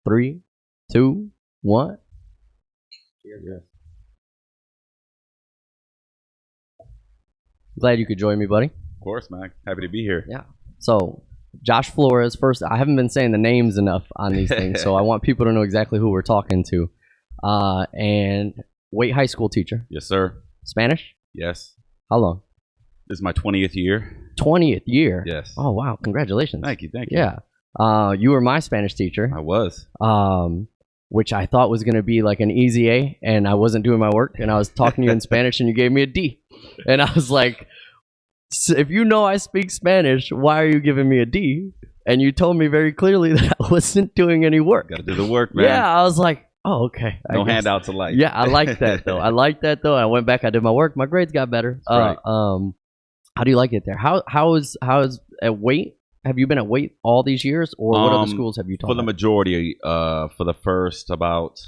3, 2, 1. Cheers. Glad you could join me, buddy. Of course, man. Happy to be here. Yeah. So, Josh Flores, first, I haven't been saying the names enough on these things, so I want people to know exactly who we're talking to. And Waite High School teacher. Yes, sir. Spanish? Yes. How long? This is my 20th year. 20th year? Yes. Oh, wow. Congratulations. Thank you. Yeah. You were my Spanish teacher. I was. Which I thought was going to be like an easy A, and I wasn't doing my work, and I was talking to you in Spanish, and you gave me a D. And I was like, if you know I speak Spanish, why are you giving me a D? And you told me very clearly that I wasn't doing any work. Got to do the work, man. Yeah, I was like, oh, okay. No handouts of life. Yeah, I like that, though. I went back, I did my work, my grades got better. Right. How do you like it there? How is at Waite? Have you been at Waite all these years, or what other schools have you taught? For the majority, for the first about,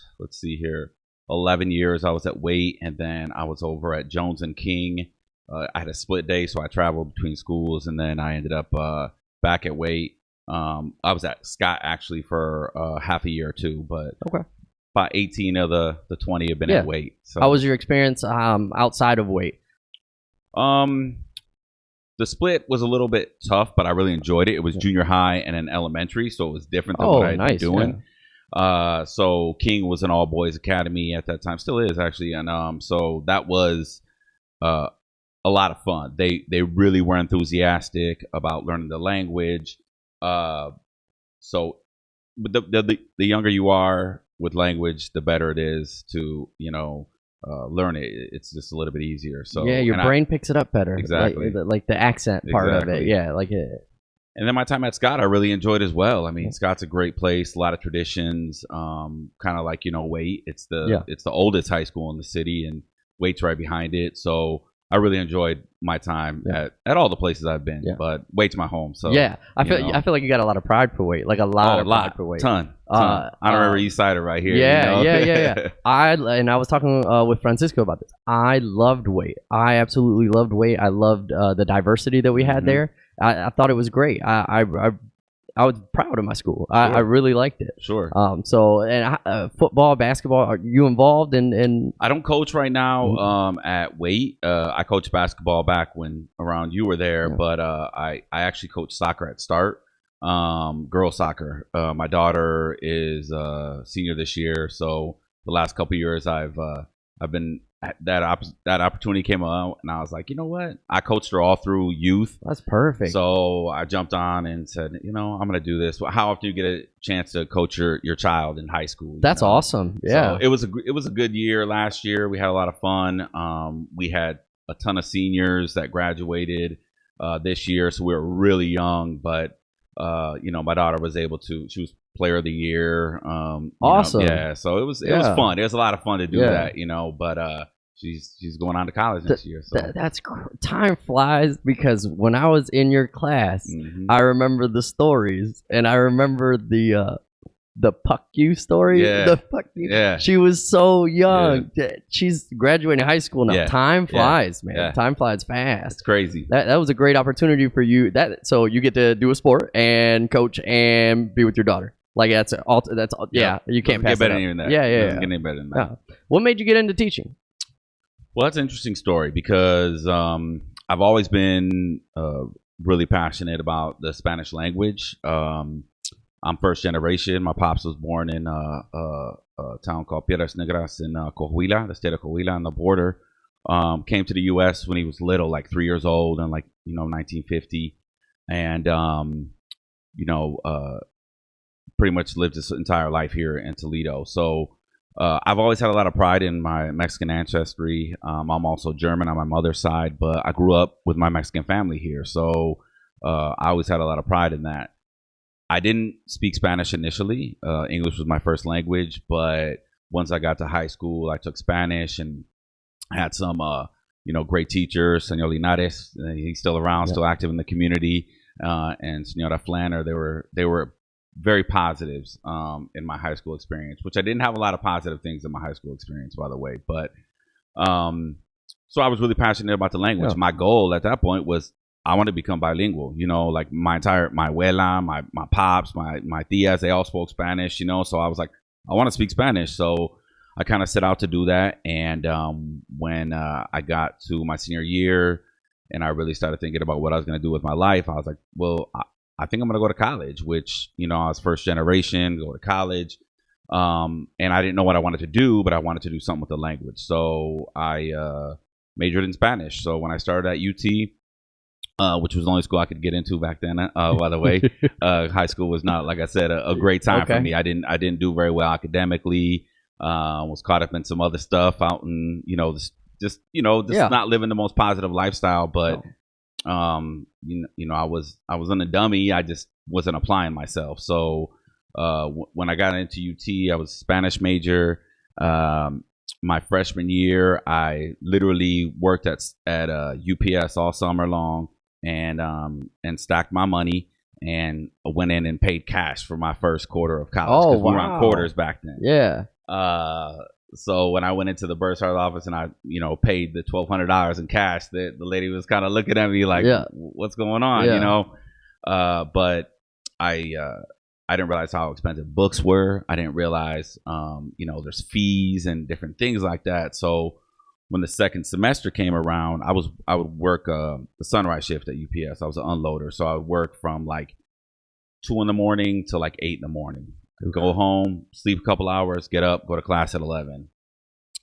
11 years, I was at Waite, and then I was over at Jones and King. I had a split day, so I traveled between schools, and then I ended up back at Waite. I was at Scott actually for half a year or two, but okay. About 18 of the 20 have been at Waite. So. How was your experience outside of Waite? The split was a little bit tough, but I really enjoyed it. It was junior high and then elementary, so it was different than what I'd been doing. Yeah. So King was an all-boys academy at that time, still is actually, and so that was a lot of fun. They really were enthusiastic about learning the language. So the younger you are with language, the better it is to learn it. It's just a little bit easier. So yeah, your brain picks it up better. Exactly, like the accent part of it. Yeah, like it. And then my time at Scott, I really enjoyed as well. I mean, Scott's a great place, a lot of traditions. Kind of like Waite. It's the oldest high school in the city, and Waite's right behind it. So I really enjoyed my time at all the places I've been. Yeah. But Waite's my home. So yeah, I feel like you got a lot of pride for Waite, like a lot of pride for Waite. Ton. Honorary East Sider right here. Yeah. I was talking with Francisco about this. I loved Waite. I absolutely loved Waite. I loved the diversity that we had there. I thought it was great. I was proud of my school. Sure. I really liked it. Sure. Football, basketball. Are you involved in? I don't coach right now. At Waite, I coached basketball back when around you were there, but I actually coached soccer at Start. Girls soccer. My daughter is senior this year, so the last couple of years I've been. That opportunity came out, and I was like, you know what? I coached her all through youth. That's perfect. So I jumped on and said, I'm going to do this. How often do you get a chance to coach your child in high school? That's awesome. Yeah. So it was a good year last year. We had a lot of fun. We had a ton of seniors that graduated this year, so we were really young. But my daughter was able to. She was player of the year. Awesome. Yeah. So it was fun. It was a lot of fun to do that. But she's going on to college next year. So time flies, because when I was in your class, I remember the stories, and I remember the Puck You story. Yeah. The Puck You. Yeah. She was so young. Yeah. She's graduating high school now. Yeah. Time flies, man. Yeah. Time flies fast. It's crazy. That was a great opportunity for you. So you get to do a sport and coach and be with your daughter. Like that's all. Yeah. You can't pass get better than that. Yeah. Get any better than that. Yeah. What made you get into teaching? Well, that's an interesting story, because I've always been really passionate about the Spanish language. I'm first generation. My pops was born in a town called Piedras Negras in Coahuila, the state of Coahuila, on the border. Came to the U.S. when he was little, like 3 years old, in 1950, and pretty much lived his entire life here in Toledo. So I've always had a lot of pride in my Mexican ancestry. I'm also German on my mother's side, but I grew up with my Mexican family here, so I always had a lot of pride in that. I didn't speak Spanish initially. English was my first language, but once I got to high school, I took Spanish and had some, great teachers. Senor Linares, he's still around, still active in the community, and Senora Flanner. They were very positives in my high school experience, which I didn't have a lot of positive things in my high school experience, by the way. But so I was really passionate about the language. Yeah. My goal at that point was I want to become bilingual, like my abuela, my pops, my tias, they all spoke Spanish, so I was like, I want to speak Spanish. So I kind of set out to do that. And when I got to my senior year and I really started thinking about what I was going to do with my life, I was like, well, I think I'm going to go to college, which, I was first generation, go to college. And I didn't know what I wanted to do, but I wanted to do something with the language. So I majored in Spanish. So when I started at UT, which was the only school I could get into back then. By the way, high school was not, like I said, a great time for me. I didn't do very well academically. Was caught up in some other stuff out in, just not living the most positive lifestyle. But I wasn't a dummy. I just wasn't applying myself. So when I got into UT, I was a Spanish major. My freshman year, I literally worked at UPS all summer long. And stacked my money and went in and paid cash for my first quarter of college. Oh, wow. We were on quarters back then. Yeah. So when I went into the bursar's office and I, paid the $1,200 in cash, the lady was kind of looking at me like, what's going on, but I didn't realize how expensive books were. I didn't realize, there's fees and different things like that. So when the second semester came around, I would work the sunrise shift at UPS. I was an unloader, so I would work from like 2 a.m. to like 8 a.m. I'd go home, sleep a couple hours, get up, go to class at 11,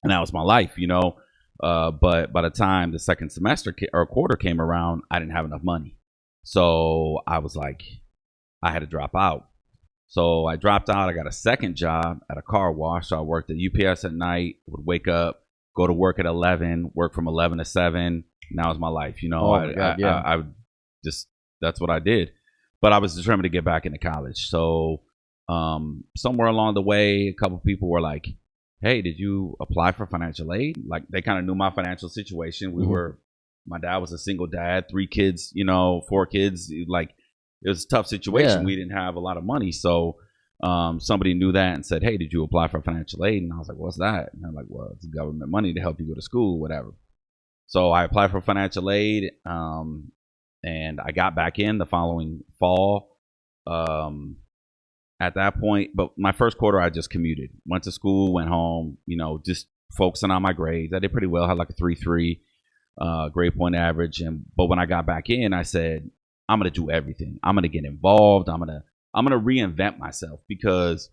and that was my life, But by the time the second semester or quarter came around, I didn't have enough money, so I was like, I had to drop out. So I dropped out. I got a second job at a car wash. So I worked at UPS at night. Would wake up, go to work at 11, work from 11 to 7. Now it's my life, I just, that's what I did. But I was determined to get back into college. So somewhere along the way, a couple people were like, hey, did you apply for financial aid? Like, they kind of knew my financial situation. My dad was a single dad, 3 kids, 4 kids. Like, it was a tough situation. We didn't have a lot of money. So somebody knew that and said, hey, did you apply for financial aid? And I was like, what's that? And I'm like, well, it's government money to help you go to school, whatever. So I applied for financial aid, and I got back in the following fall. At that point, but my first quarter, I just commuted, went to school, went home, just focusing on my grades. I did pretty well, had like a 3.3 grade point average. But when I got back in, I said, I'm going to do everything. I'm going to get involved. I'm going to reinvent myself, because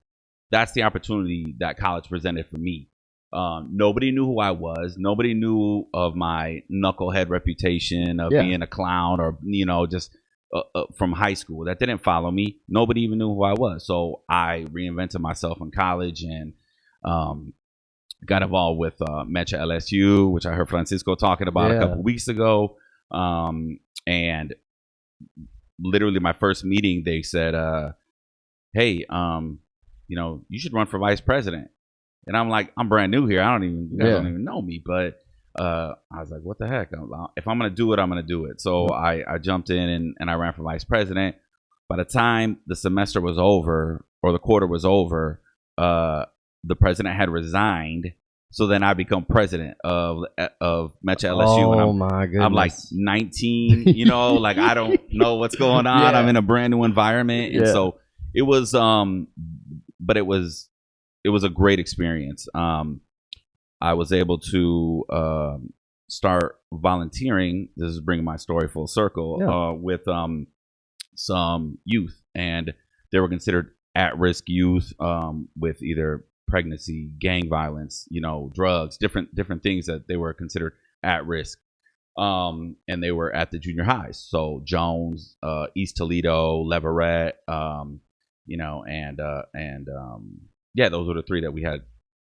that's the opportunity that college presented for me. Nobody knew who I was. Nobody knew of my knucklehead reputation of being a clown or, just from high school. That didn't follow me. Nobody even knew who I was. So I reinvented myself in college and got involved with Mecha LSU, which I heard Francisco talking about a couple weeks ago. And literally my first meeting, they said, hey, you should run for vice president. And I'm like, I'm brand new here. You guys don't even know me. But I was like, what the heck? If I'm going to do it, I'm going to do it. So I jumped in and I ran for vice president. By the time the semester was over, or the quarter was over, the president had resigned. So then I become president of Mecha LSU. And my goodness. I'm like 19, like I don't know what's going on. I'm in a brand new environment. And so it was, but it was a great experience. I was able to start volunteering. This is bringing my story full circle, with some youth, and they were considered at-risk youth with either pregnancy, gang violence, drugs, different things that they were considered at risk. And they were at the junior highs. So Jones, East Toledo, Leverett, those were the 3 that we had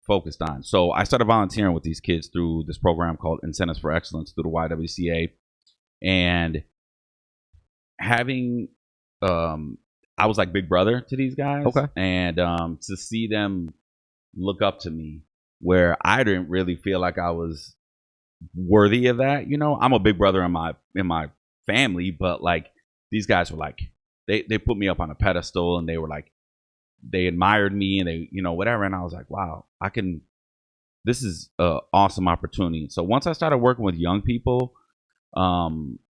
focused on. So I started volunteering with these kids through this program called Incentives for Excellence through the YWCA. And having, I was like big brother to these guys. Okay. And to see them look up to me, where I didn't really feel like I was worthy of that. I'm a big brother in my family, but like these guys were like, they put me up on a pedestal, and they were like, they admired me, and they, whatever. And I was like, wow, this is an awesome opportunity. So once I started working with young people,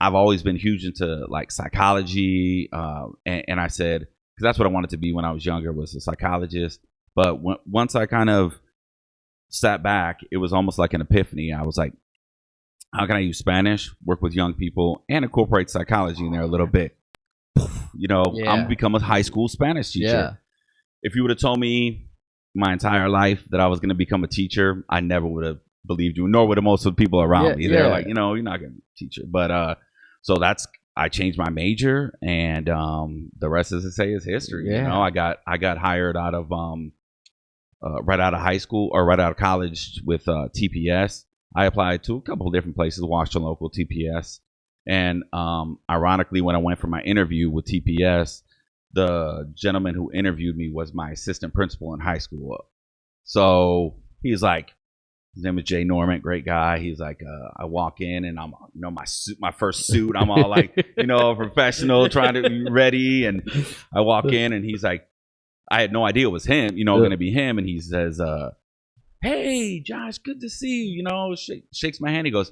I've always been huge into like psychology, and I said, because that's what I wanted to be when I was younger, was a psychologist. But once I kind of sat back, it was almost like an epiphany. I was like, how can I use Spanish, work with young people, and incorporate psychology in there a little bit? I'm gonna become a high school Spanish teacher. Yeah. If you would have told me my entire life that I was gonna become a teacher, I never would have believed you, nor would have most of the people around me. They're like, you're not gonna be a teacher. But so I changed my major, and the rest, as I say, is history. Yeah. I got hired out of right out of high school, or right out of college, with TPS. I applied to a couple of different places, Washington local, TPS. And ironically, when I went for my interview with TPS, the gentleman who interviewed me was my assistant principal in high school. So he's like, his name is Jay Norman, great guy. He's like, I walk in and I'm, my first suit, I'm all like, professional, trying to be ready. And I walk in and he's like, I had no idea it was him, going to be him. And he says, hey, Josh, good to see you. Shakes my hand. He goes,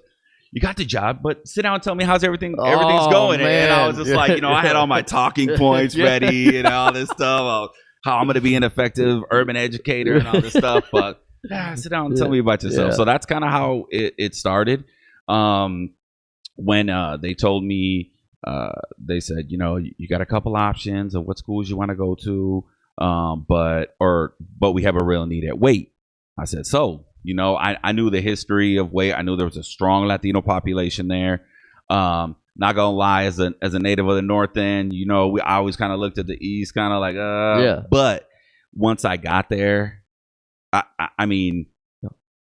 you got the job, but sit down and tell me how's everything's going. Man. And I was just like, I had all my talking points ready and all this stuff, how I'm going to be an effective urban educator and all this stuff. But sit down and tell me about yourself. So that's kind of how it started. When they told me, they said, you got a couple options of what schools you want to go to, but we have a real need at Waite. I said, I knew the history of Waite. I knew there was a strong Latino population there. Not gonna lie, as a native of the North End, I always kind of looked at the East, kind of like, But once I got there, I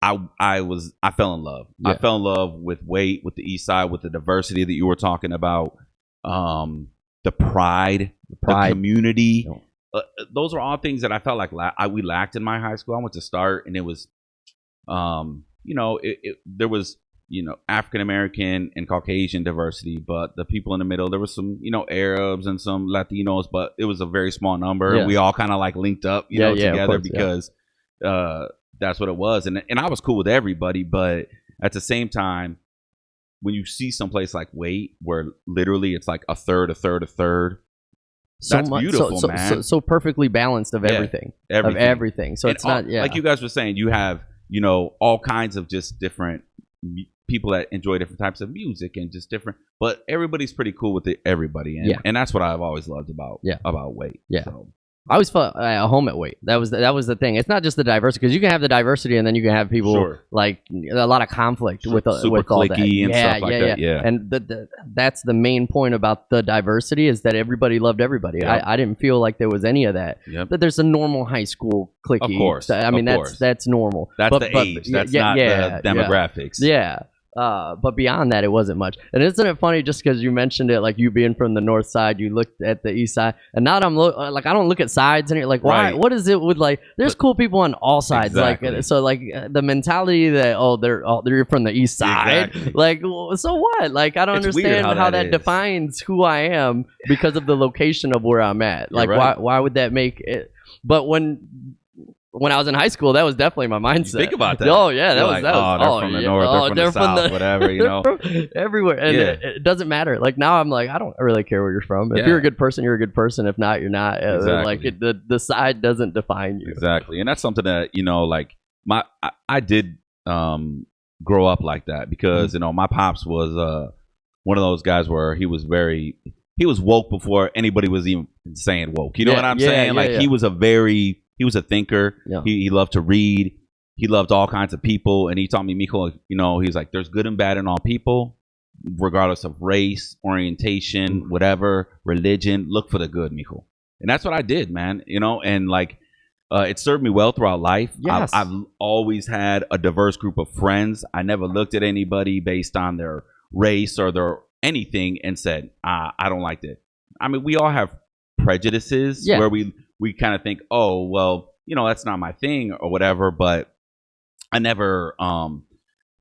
fell in love. Yeah. I fell in love with Waite, with the East Side, with the diversity that you were talking about, the pride, the community. Yeah. Those are all things that I felt like we lacked in my high school. I went to Start, and it was, there was, African American and Caucasian diversity, but the people in the middle, there was some, Arabs and some Latinos, but it was a very small number. Yeah. We all kind of like linked up, together because that's what it was. And I was cool with everybody, but at the same time, when you see someplace like Waite, where literally it's like a third, that's beautiful, man. So perfectly balanced of everything. Of everything. So it's not like you guys were saying. You have all kinds of just different people that enjoy different types of music and just different. But everybody's pretty cool with everybody, and that's what I've always loved about Waite. Yeah. So. I always felt at home at Waite. That was the thing. It's not just the diversity, because you can have the diversity and then you can have people like a lot of conflict with all that. And stuff like that. Yeah. And that's the main point about the diversity, is that everybody loved everybody. Yep. I didn't feel like there was any of that. Yep. That there's a normal high school clique. Of course. That's normal. That's the age. That's not the demographics. Yeah. But beyond that, it wasn't much. And isn't it funny, just because you mentioned it, like you being from the North Side, you looked at the East Side, and now I don't look at sides, and you're like, why? Right. What is it with there's cool people on all sides, exactly. The mentality that they're from the East Side, exactly. So what? I don't understand how that defines who I am because of the location of where I'm at. Why would that make it? But when I was in high school, that was definitely my mindset. You think about that. Oh yeah, that was. They're from the north, they're from the south, whatever. Everywhere, and it doesn't matter. Now I'm like, I don't really care where you're from. If you're a good person, you're a good person. If not, you're not. Exactly. The side doesn't define you. Exactly, and that's something that I did grow up like that, because my pops was one of those guys where he was woke before anybody was even saying woke. You know what I'm saying? He was a thinker. Yeah. He loved to read. He loved all kinds of people. And he taught me, Mijo, he's like, there's good and bad in all people, regardless of race, orientation, whatever, religion. Look for the good, Mijo. And that's what I did, man. And it served me well throughout life. Yes. I've always had a diverse group of friends. I never looked at anybody based on their race or their anything and said, I don't like that. I mean, we all have prejudices where we kind of think, oh, well, that's not my thing or whatever. But I never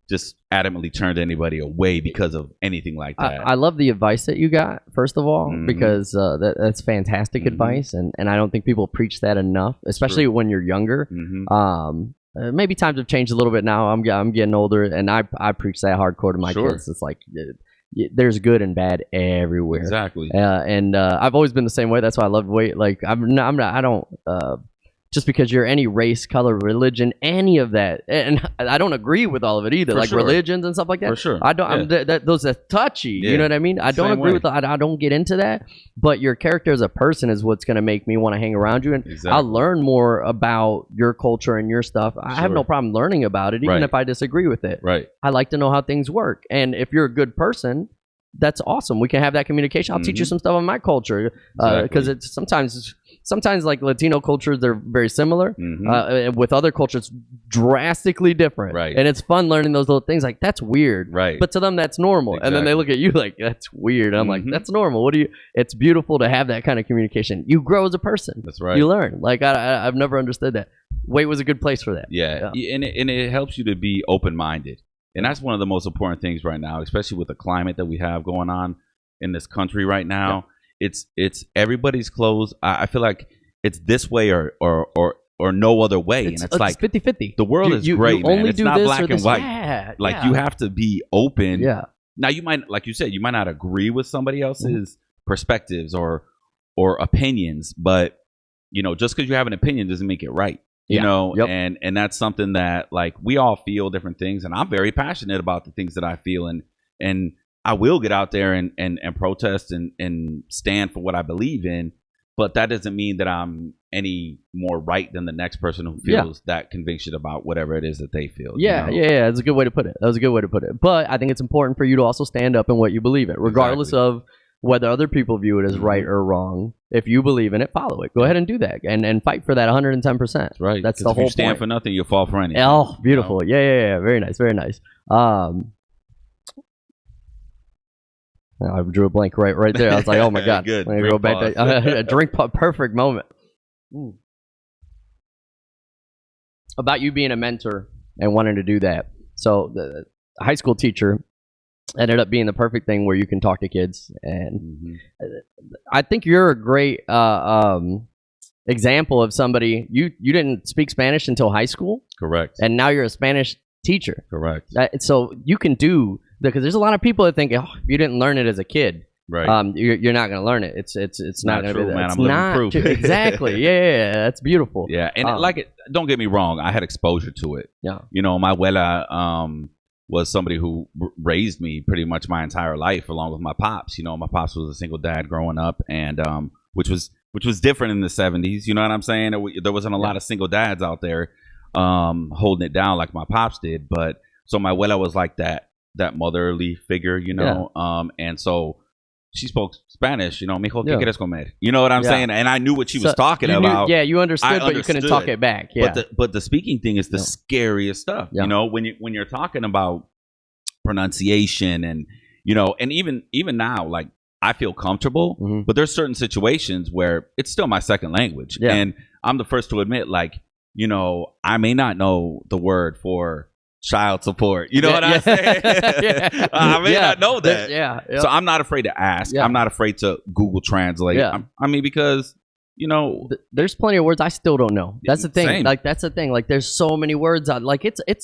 just adamantly turned anybody away because of anything like that. I love the advice that you got, first of all, because that's fantastic advice. And I don't think people preach that enough, especially when you're younger. Maybe times have changed a little bit now. I'm getting older, and I preach that hardcore to my kids. It's like, there's good and bad everywhere. Exactly. And I've always been the same way. That's why I love Waite. Like I don't just because you're any race, color, religion, any of that, and I don't agree with all of it either. For like sure. religions and stuff like that. For sure. I don't. Yeah. Those are touchy. Yeah. You know what I mean? I don't Same agree way. with that. I don't get into that. But your character as a person is what's going to make me want to hang around you, and Exactly. I'll learn more about your culture and your stuff. I have Sure. no problem learning about it, even Right. if I disagree with it. Right. I like to know how things work, and if you're a good person, that's awesome. We can have that communication. I'll teach you some stuff on my culture because it's sometimes like Latino cultures, they're very similar. With other cultures, drastically different. Right. And it's fun learning those little things. Like, that's weird. Right. But to them, that's normal. And then they look at you like, that's weird. I'm like, that's normal. It's beautiful to have that kind of communication. You grow as a person. That's right. You learn. Like, I've never understood that. Waite was a good place for that. Yeah. And it helps you to be open-minded. And that's one of the most important things right now, especially with the climate that we have going on in this country right now. Yeah. It's everybody's closed. I feel like it's this way or no other way. And it's like 50-50. The world is great, man. Only it's do not this black or and this. white. Yeah, like you have to be open. Yeah. Now you might, like you said, you might not agree with somebody else's perspectives or opinions, but just because you have an opinion doesn't make it right. You know, and that's something that like we all feel different things, and I'm very passionate about the things that I feel, and I will get out there and protest and stand for what I believe in, but that doesn't mean that I'm any more right than the next person who feels that conviction about whatever it is that they feel. Yeah, that's a good way to put it. That was a good way to put it. But I think it's important for you to also stand up in what you believe in, regardless of whether other people view it as right or wrong. If you believe in it, follow it. Go ahead and do that, and fight for that 110%. Right. That's the whole point. If you stand for nothing, you'll fall for anything. Oh, beautiful. Yeah. Very nice. Very nice. I drew a blank right there. I was like, oh my god. Good. I'm gonna go back to drink perfect moment. About you being a mentor and wanting to do that. So the high school teacher ended up being the perfect thing where you can talk to kids, and I think you're a great example of somebody. You didn't speak Spanish until high school, correct? And now you're a Spanish teacher, correct? So you can do, because there's a lot of people that think, if you didn't learn it as a kid, right? You're not going to learn it. It's not going to be that. Man, it's I'm not living proof. Exactly. Yeah, that's beautiful. Yeah, and don't get me wrong, I had exposure to it. Yeah, my abuela was somebody who raised me pretty much my entire life, along with my pops. My pops was a single dad growing up, and which was different in the 70s. You know what I'm saying? There wasn't a lot of single dads out there holding it down like my pops did. But so my abuela was like that motherly figure, and so she spoke Spanish. Mijo, ¿qué quieres comer? You know what I'm saying? And I knew what she was talking about. You understood, but you couldn't talk it back. Yeah. But the speaking thing is the scariest stuff. Yeah. When you're talking about pronunciation and and even now, like, I feel comfortable, but there's certain situations where it's still my second language, and I'm the first to admit, like, I may not know the word for child support. You know what I'm saying? I may not know that. So I'm not afraid to ask. I'm not afraid to Google Translate. Because there's plenty of words I still don't know. That's the thing. Same. Like, that's the thing. Like, there's so many words out. Like, it's a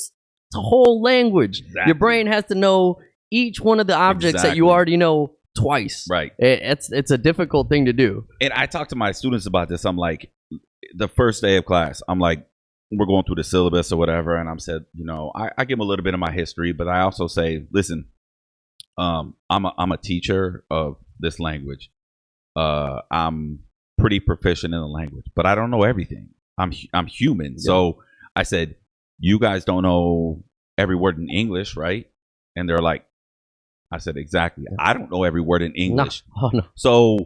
whole language. Exactly. Your brain has to know each one of the objects that you already know twice. Right. It's a difficult thing to do. And I talk to my students about this. I'm like, the first day of class, I'm like, we're going through the syllabus or whatever, and I'm said, I give them a little bit of my history, but I also say, listen, I'm a teacher of this language. I'm pretty proficient in the language, but I don't know everything. I'm human. Yeah. So I said, you guys don't know every word in English, right? And they're like, I said, exactly. I don't know every word in English. No. So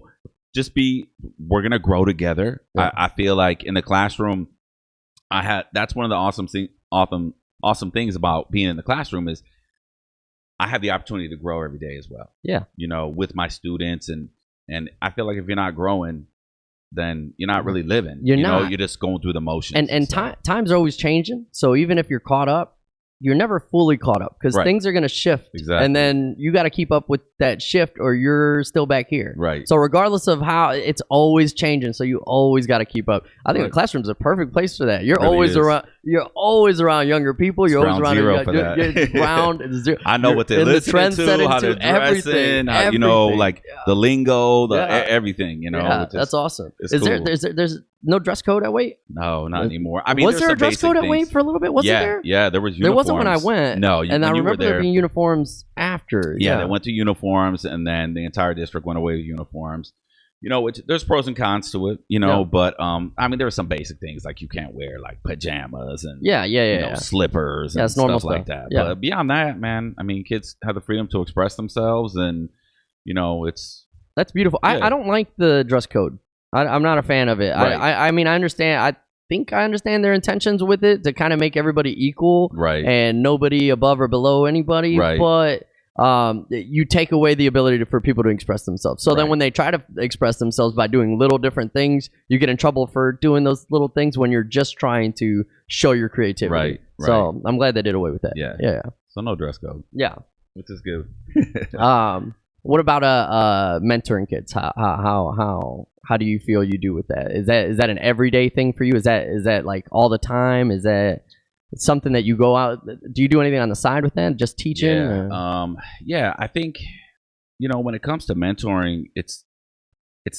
we're going to grow together. Yeah. I feel like in the classroom, that's one of the awesome things about being in the classroom is I have the opportunity to grow every day as well. Yeah. With my students, and I feel like if you're not growing, then you're not really living. You're just going through the motions. And times are always changing. So even if you're caught up, you're never fully caught up, because things are going to shift. Exactly. And then you got to keep up with that shift, or you're still back here. Right. So regardless of how, it's always changing. So you always got to keep up. I think the classroom's a perfect place for that. You're always around. you're always around younger people. You're always around zero for that. you're ground zero. I know what they're listening to, how they're dressing, how, you know, like the lingo, everything, you know. Yeah, that's awesome. Is cool. there's no dress code at Waite? No, not anymore. I mean, was there a dress code at Waite for a little bit? Wasn't there? Yeah, there was uniforms. There wasn't when I went. No, and I remember there being uniforms after. Yeah, they went to uniforms, and then the entire district went away with uniforms. You know, there's pros and cons to it, you know, but I mean, there are some basic things like you can't wear like pajamas and you know, slippers and stuff like that. Yeah. But beyond that, man, I mean, kids have the freedom to express themselves, and you know, that's beautiful. I don't like the dress code. I'm not a fan of it. Right. I mean, I understand. I think I understand their intentions with it to kind of make everybody equal, right, and nobody above or below anybody, right. But you take away the ability for people to express themselves. So then when they try to express themselves by doing little different things, you get in trouble for doing those little things when you're just trying to show your creativity. Right. So I'm glad they did away with that. Yeah. So no dress code. Yeah. Which is good. What about mentoring kids? How do you feel you do with that? Is that an everyday thing for you? Is that like all the time? Is that something that you go out? Do you do anything on the side with that? Just teaching? Yeah. I think, you know, when it comes to mentoring, it's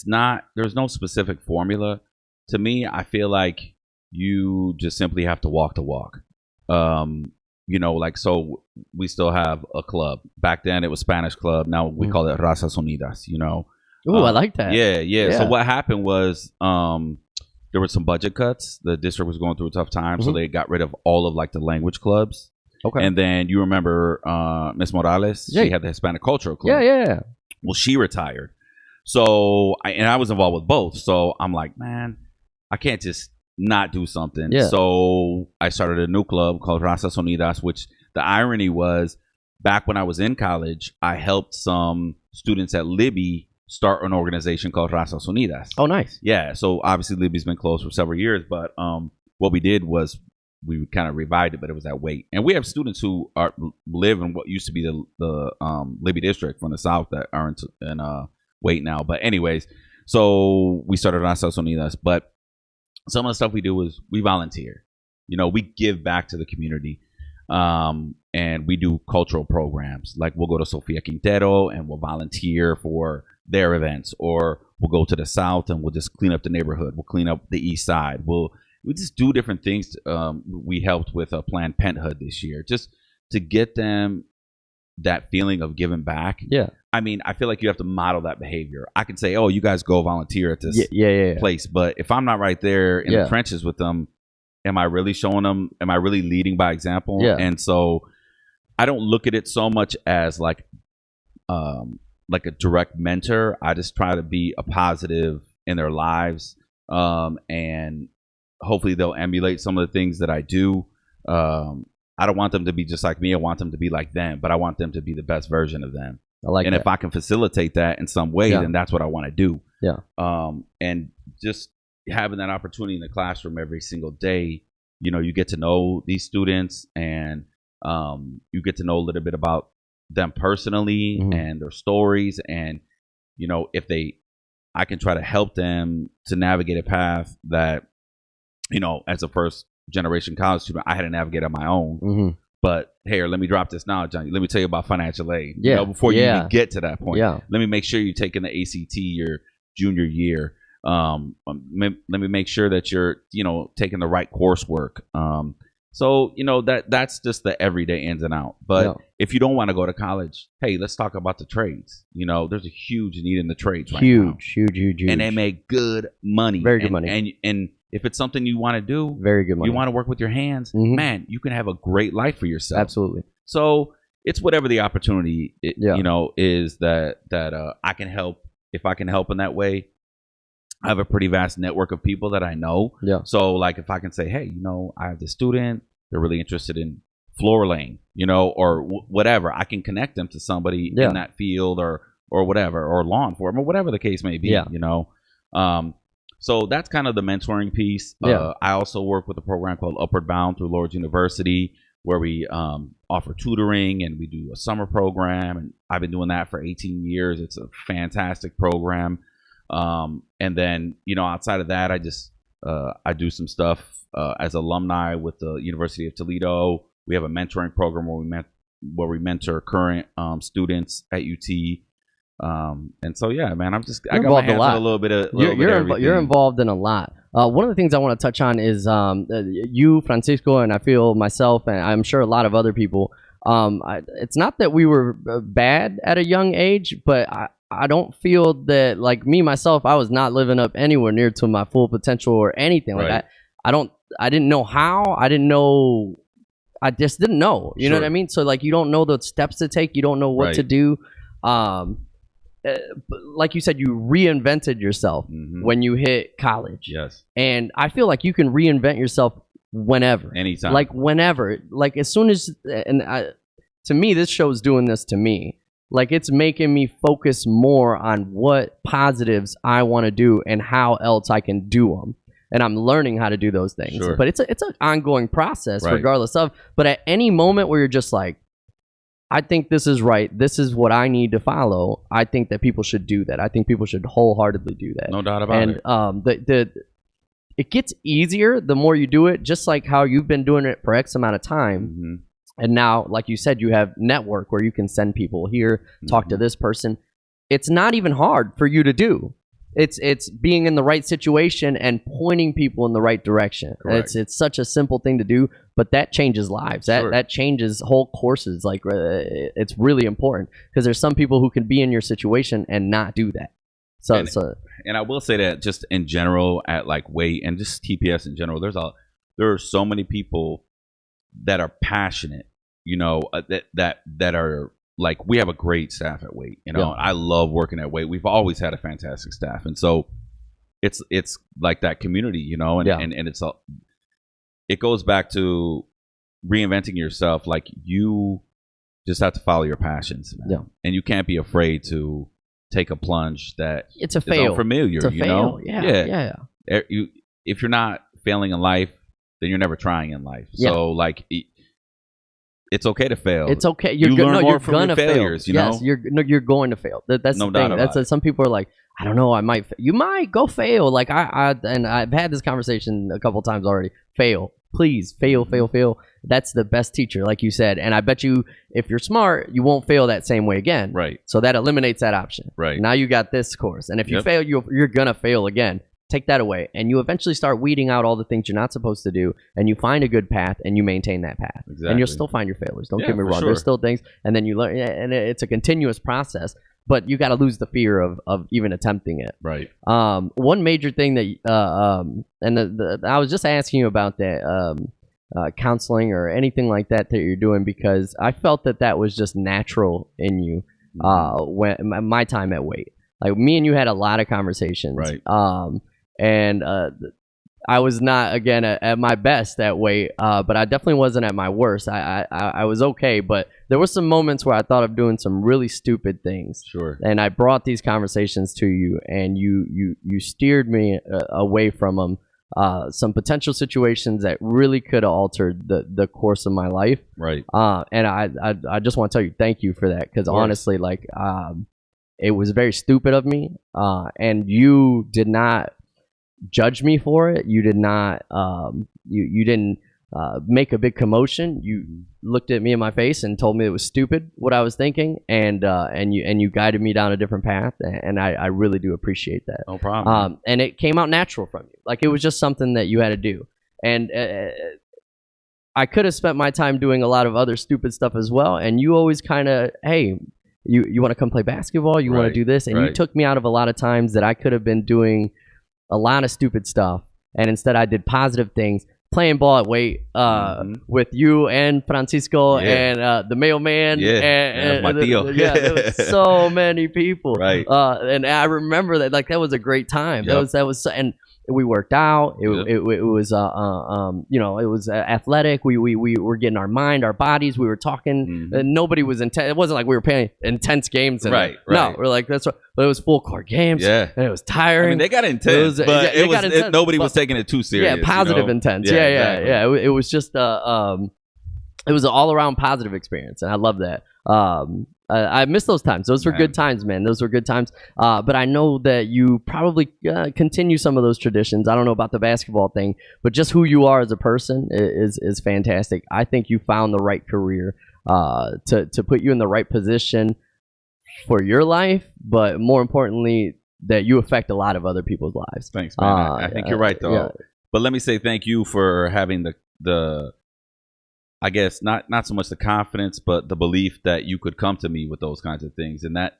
not, there's no specific formula. To me, I feel like you just simply have to walk the walk. You know, like, so we still have a club. Back then it was Spanish club. Now we call it Razas Unidas, you know. Ooh, I like that. Yeah. So what happened was there were some budget cuts. The district was going through a tough time, so they got rid of all of like the language clubs. Okay. And then you remember Miss Morales? She had the Hispanic Cultural Club. Yeah. Well, she retired. So I was involved with both. So I'm like, man, I can't just not do something. Yeah. So I started a new club called Razas Unidas, which the irony was, back when I was in college, I helped some students at Libby start an organization called Razas Unidas. Oh, nice. Yeah. So obviously Libby's been closed for several years, but what we did was we kind of revived it, but it was at Waite. And we have students who live in what used to be the Libby district from the south that are in Waite now. But anyways, so we started Razas Unidas, but some of the stuff we do is we volunteer. You know, we give back to the community, and we do cultural programs. Like we'll go to Sofia Quintero and we'll volunteer for their events, or we'll go to the south and we'll just clean up the neighborhood. We'll clean up the east side. We just do different things. We helped with a Planned Parenthood this year, just to get them that feeling of giving back. Yeah. I mean, I feel like you have to model that behavior. I can say, oh, you guys go volunteer at this place. But if I'm not right there in the trenches with them, am I really showing them? Am I really leading by example? Yeah. And so I don't look at it so much as like a direct mentor. I just try to be a positive in their lives. And hopefully they'll emulate some of the things that I do. I don't want them to be just like me. I want them to be like them, but I want them to be the best version of them. And if I can facilitate that in some way, then that's what I want to do. Yeah. And just having that opportunity in the classroom every single day, you know, you get to know these students, and you get to know a little bit about them personally and their stories. And, you know, I can try to help them to navigate a path that, you know, as a first generation college student, I had to navigate on my own. But here, let me drop this now, Johnny. Let me tell you about financial aid. You know, before you even get to that point. Let me make sure you're taking the ACT your junior year. Let me make sure that you're, you know, taking the right coursework. So, you know, that's just the everyday ins and out. But if you don't want to go to college, hey, let's talk about the trades. You know, there's a huge need in the trades right now. Huge. And they make good money. Very good money. And if it's something you want to do, very good money. You want to work with your hands, man, you can have a great life for yourself. Absolutely. So it's whatever the opportunity, you know, is that I can help. If I can help in that way, I have a pretty vast network of people that I know. Yeah. So like if I can say, hey, you know, I have this student, they're really interested in floor laying, you know, or whatever, I can connect them to somebody in that field or whatever, or law enforcement, or whatever the case may be, you know. So that's kind of the mentoring piece. I also work with a program called Upward Bound through Lourdes University, where we offer tutoring, and we do a summer program. And I've been doing that for 18 years. It's a fantastic program. And then, you know, outside of that, I just I do some stuff as alumni with the University of Toledo. We have a mentoring program where we mentor current students at UT. And so yeah, man, I got my hands on a little bit of everything. You're involved in a lot. One of the things I want to touch on is you, Francisco, and I feel myself, and I'm sure a lot of other people. It's not that we were bad at a young age, but I don't feel that, like me myself, I was not living up anywhere near to my full potential or anything like that. I didn't know how. I just didn't know. You know what I mean? So like, you don't know the steps to take. You don't know what to do. Like you said, you reinvented yourself when you hit college. Yes. And I feel like you can reinvent yourself whenever. Anytime. Like whenever. Like as soon as, to me, this show's doing this to me. Like it's making me focus more on what positives I want to do and how else I can do them. And I'm learning how to do those things. Sure. But it's an ongoing process regardless of. But at any moment where you're just like, I think this is right. This is what I need to follow. I think that people should do that. I think people should wholeheartedly do that. No doubt about it. And it gets easier the more you do it, just like how you've been doing it for X amount of time. And now, like you said, you have network where you can send people here, talk to this person. It's not even hard for you to do. It's being in the right situation and pointing people in the right direction. It's such a simple thing to do, but that changes lives. That changes whole courses. Like it's really important because there's some people who can be in your situation and not do that. And I will say that just in general at like Waite and just TPS in general, there are so many people that are passionate, you know, that are like, we have a great staff at Waite. You know, I love working at Waite. We've always had a fantastic staff, and so it's like that community, you know, and it goes back to reinventing yourself. Like you just have to follow your passions, man. And you can't be afraid to take a plunge that it's a fail. Unfamiliar, it's a fail. know? Yeah. If you're not failing in life, then you're never trying in life. So like. It's okay to fail. It's okay. You learn more from your failures. You know, you're going to fail. That's no the thing. doubt about it. Some people are like, I don't know, you might go fail. Like and I've had this conversation a couple times already. Fail, please, fail. That's the best teacher, like you said. And I bet you, if you're smart, you won't fail that same way again. Right. So that eliminates that option. Right. Now you got this course, and if you fail, you're gonna fail again. Take that away, and you eventually start weeding out all the things you're not supposed to do, and you find a good path, and you maintain that path. Exactly. And you'll still find your failures. Don't get me wrong. There's still things, and then you learn, and it's a continuous process. But you got to lose the fear of even attempting it. Right. One major thing that, I was just asking you about that counseling or anything like that you're doing, because I felt that was just natural in you when my time at Waite. Like me and you had a lot of conversations. Right. And I was not, again, at my best that way, but I definitely wasn't at my worst. I was okay, but there were some moments where I thought of doing some really stupid things. Sure. And I brought these conversations to you, and you steered me away from them. Some potential situations that really could have altered the course of my life. Right. And I just want to tell you thank you for that, because honestly, like, it was very stupid of me, and you did not judge me for it. You did not you didn't make a big commotion. You looked at me in my face and told me it was stupid what I was thinking, and you guided me down a different path, and I really do appreciate that. No problem. And it came out natural from you. Like it was just something that you had to do. And I could have spent my time doing a lot of other stupid stuff as well, and you always kind of, hey, you want to come play basketball, you want to do this, and you took me out of a lot of times that I could have been doing a lot of stupid stuff, and instead I did positive things, playing ball at Waite with you and Francisco and the mailman. And my tío. There was so many people. Right. And I remember that was a great time. Yep. That was and we worked out. It was it was athletic. We were getting our mind, our bodies. We were talking. And nobody was intense. It wasn't like we were playing intense games. Right. No, we're like, that's what. But it was full court games. Yeah. And it was tiring. I mean, they got intense, but nobody was taking it too serious. Yeah, positive intense. Yeah. It was just it was an all around positive experience, and I love that. I miss those times. Those were good times, man. Those were good times. But I know that you probably continue some of those traditions. I don't know about the basketball thing, but just who you are as a person is fantastic. I think you found the right career to put you in the right position for your life, but more importantly, that you affect a lot of other people's lives. Thanks, man. I think you're right, though. Yeah. But let me say thank you for having the I guess not so much the confidence, but the belief that you could come to me with those kinds of things, and that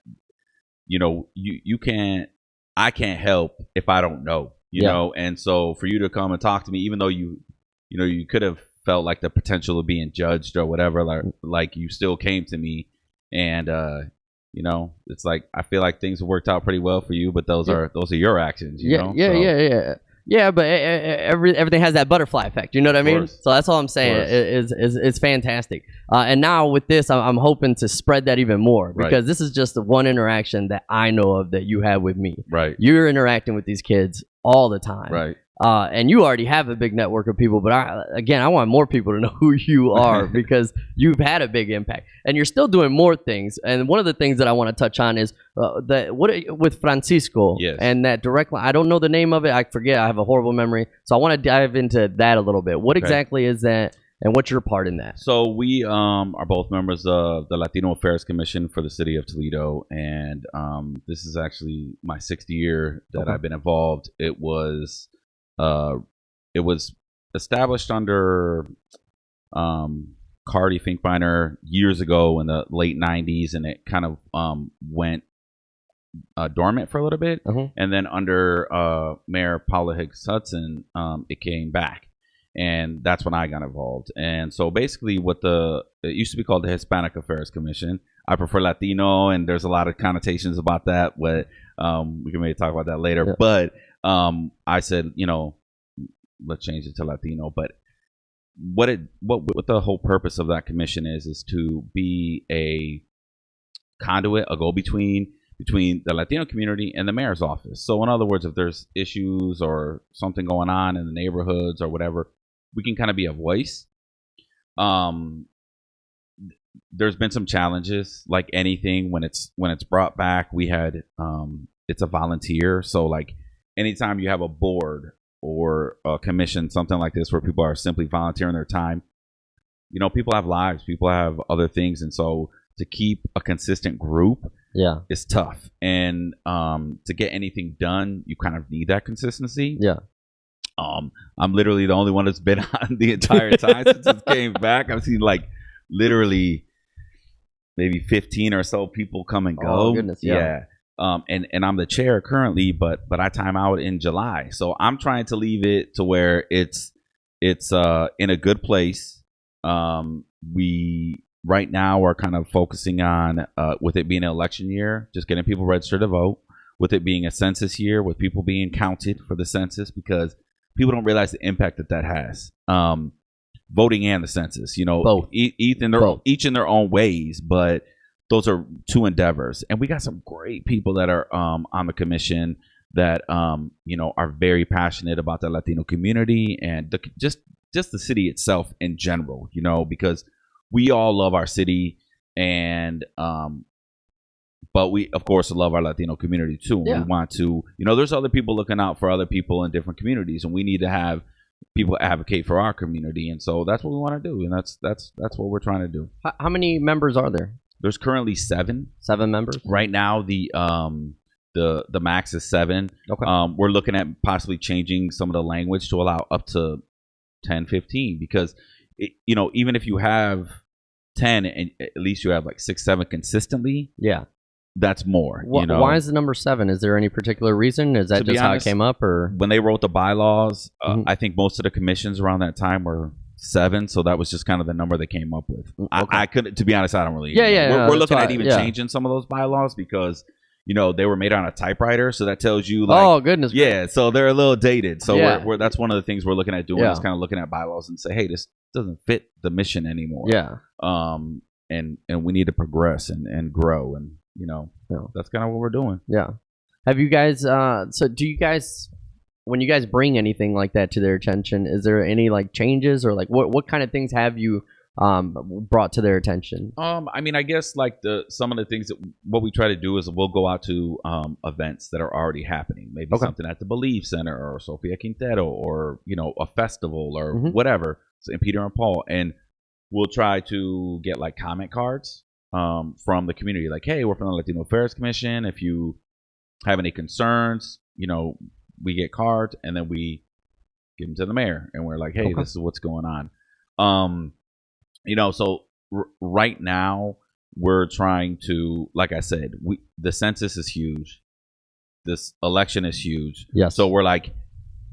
I can't help if I don't know, you know. And so for you to come and talk to me, even though you could have felt like the potential of being judged or whatever, like you still came to me, and it's like I feel like things have worked out pretty well for you, but those are your actions, you know. Yeah, but everything has that butterfly effect. You know what I mean? So that's all I'm saying. It's fantastic. And now with this, I'm hoping to spread that even more, because this is just the one interaction that I know of that you have with me. Right. You're interacting with these kids all the time. Right. And you already have a big network of people, but I want more people to know who you are because you've had a big impact, and you're still doing more things. And one of the things that I want to touch on is with Francisco and that direct line. I don't know the name of it. I forget. I have a horrible memory, so I want to dive into that a little bit. What exactly is that, and what's your part in that? So we are both members of the Latino Affairs Commission for the city of Toledo, and this is actually my 6th year that I've been involved. It was established under Cardi Finkbeiner years ago in the late 90s, and it kind of went dormant for a little bit. And then under Mayor Paula Hicks Hudson, it came back, and that's when I got involved. And so basically it used to be called the Hispanic Affairs Commission. I prefer Latino, and there's a lot of connotations about that, but we can maybe talk about that later. But I said, let's change it to Latino. But what the whole purpose of that commission is to be a conduit, a go-between between the Latino community and the mayor's office. So in other words, if there's issues or something going on in the neighborhoods or whatever, we can kind of be a voice. There's been some challenges, like anything when it's brought back. We had it's a volunteer, so like anytime you have a board or a commission, something like this, where people are simply volunteering their time, people have lives, people have other things, and so to keep a consistent group is tough. And to get anything done, you kind of need that consistency. I'm literally the only one that's been on the entire time since it came back. I've seen like literally maybe 15 or so people come and go. Oh goodness, and I'm the chair currently, but I time out in July. So I'm trying to leave it to where it's in a good place. We right now are kind of focusing on with it being an election year, just getting people registered to vote. With it being a census year, with people being counted for the census, because people don't realize the impact that has. Voting and the census, both. Each in their own ways, but those are two endeavors. And we got some great people that are on the commission that are very passionate about the Latino community and just the city itself in general, because we all love our city, and but we of course love our Latino community too. We want to, there's other people looking out for other people in different communities, and we need to have people advocate for our community, and so that's what we want to do, and that's what we're trying to do. How many members are there? There's currently 7 members right now. The max is 7. We're looking at possibly changing some of the language to allow up to 10, 15, because even if you have 10 and at least you have like 6, 7 consistently, that's more. Why is the number 7? Is there any particular reason? Is that just how it came up, or when they wrote the bylaws? I think most of the commissions around that time were 7, so that was just kind of the number they came up with. I couldn't, to be honest, I don't really. We're looking at even changing some of those bylaws because they were made on a typewriter, so that tells you like, oh goodness, so they're a little dated. So we're that's one of the things we're looking at doing is kind of looking at bylaws and say, hey, this doesn't fit the mission anymore. And we need to progress and grow, and that's kind of what we're doing. Have you guys so do you guys, when you guys bring anything like that to their attention, is there any like changes or like what kind of things have you brought to their attention? I mean, I guess like some of the things that what we try to do is we'll go out to events that are already happening. Maybe something at the Believe Center or Sofia Quintero, or a festival or whatever in Peter and Paul, and we'll try to get like comment cards from the community, like, hey, we're from the Latino Affairs Commission. If you have any concerns, we get cards, and then we give them to the mayor, and we're like, hey, this is what's going on. So right now we're trying to, like I said, the census is huge. This election is huge. Yes. So we're like,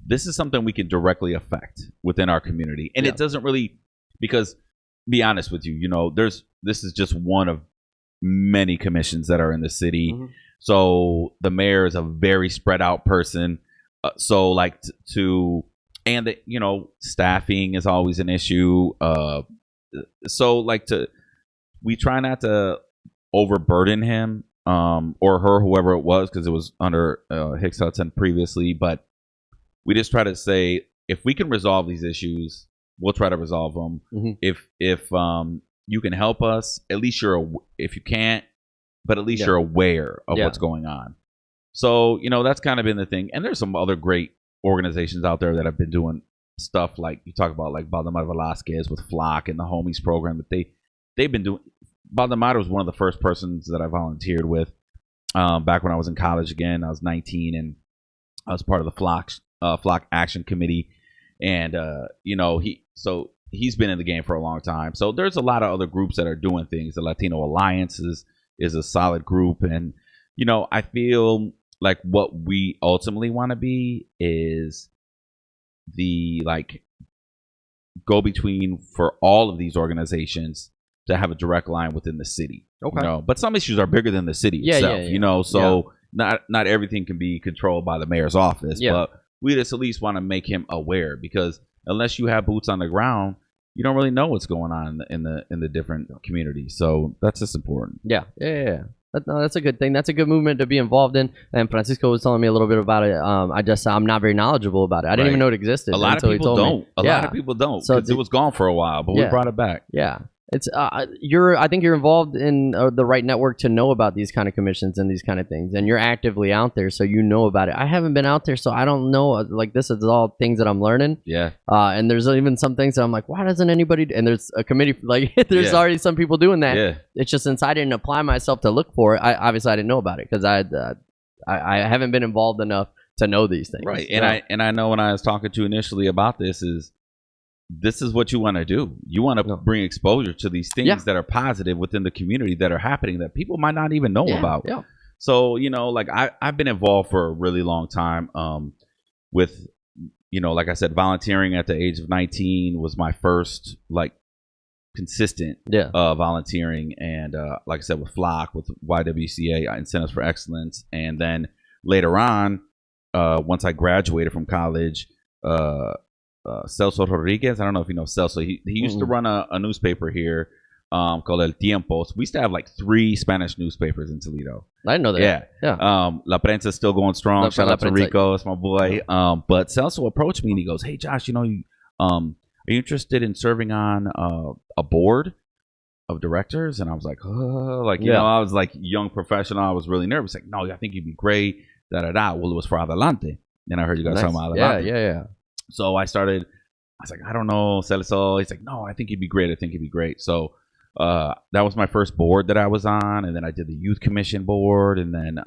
this is something we can directly affect within our community. And it doesn't really, because be honest with you, this is just one of many commissions that are in the city. Mm-hmm. So the mayor is a very spread out person. So like and staffing is always an issue. So like we try not to overburden him or her, whoever it was, because it was under Hicks Hudson previously. But we just try to say, if we can resolve these issues, we'll try to resolve them. Mm-hmm. If you can help us, at least if you can't, but at least you're aware of what's going on. So, that's kind of been the thing. And there's some other great organizations out there that have been doing stuff like you talk about, like Valdemar Velasquez with Flock and the Homies program that they've been doing. Valdemar was one of the first persons that I volunteered with back when I was in college. Again, I was 19 and I was part of the Flock Action Committee. And, he's been in the game for a long time. So there's a lot of other groups that are doing things. The Latino Alliance is a solid group. And, I feel like what we ultimately want to be is the go-between for all of these organizations to have a direct line within the city. Okay. But some issues are bigger than the city itself, so not everything can be controlled by the mayor's office. Yeah. But we just at least want to make him aware, because unless you have boots on the ground, you don't really know what's going on in the different communities. So that's just important. Yeah. That's a good thing. That's a good movement to be involved in. And Francisco was telling me a little bit about it. I'm not very knowledgeable about it. I didn't even know it existed. A lot of people don't. A lot of people don't. So it was gone for a while, but we brought it back. Yeah. It's I think you're involved in the right network to know about these kind of commissions and these kind of things, and you're actively out there, so you know about it. I haven't been out there, so I don't know. Like, this is all things that I'm learning. Yeah. And there's even some things that I'm like, why doesn't anybody? And there's a committee, like there's already some people doing that. Yeah. It's just since I didn't apply myself to look for it, I didn't know about it, because I haven't been involved enough to know these things. Right. And I know when I was talking to you initially about this is what you want to do. You want to bring exposure to these things that are positive within the community that are happening that people might not even know about. Yeah. So, I've been involved for a really long time with, like I said, volunteering at the age of 19 was my first, consistent volunteering. And like I said, with Flock, with YWCA, Incentives for Excellence. And then later on, once I graduated from college, Celso Rodriguez, I don't know if you know Celso. He used to run a newspaper here called El Tiempo. So we used to have 3 Spanish newspapers in Toledo. I didn't know that. Yeah. La Prensa is still going strong. Shout out to Rico, it's my boy. But Celso approached me and he goes, "Hey Josh, are you interested in serving on a board of directors?" And I was like, I was like young professional. I was really nervous. Like, no, I think you'd be great. Well, it was for Adelante. And I heard you guys talking about Adelante. Yeah. So I was like, I don't know, Celso. He's like, no, I think you'd be great. So that was my first board that I was on. And then I did the youth commission board. And then,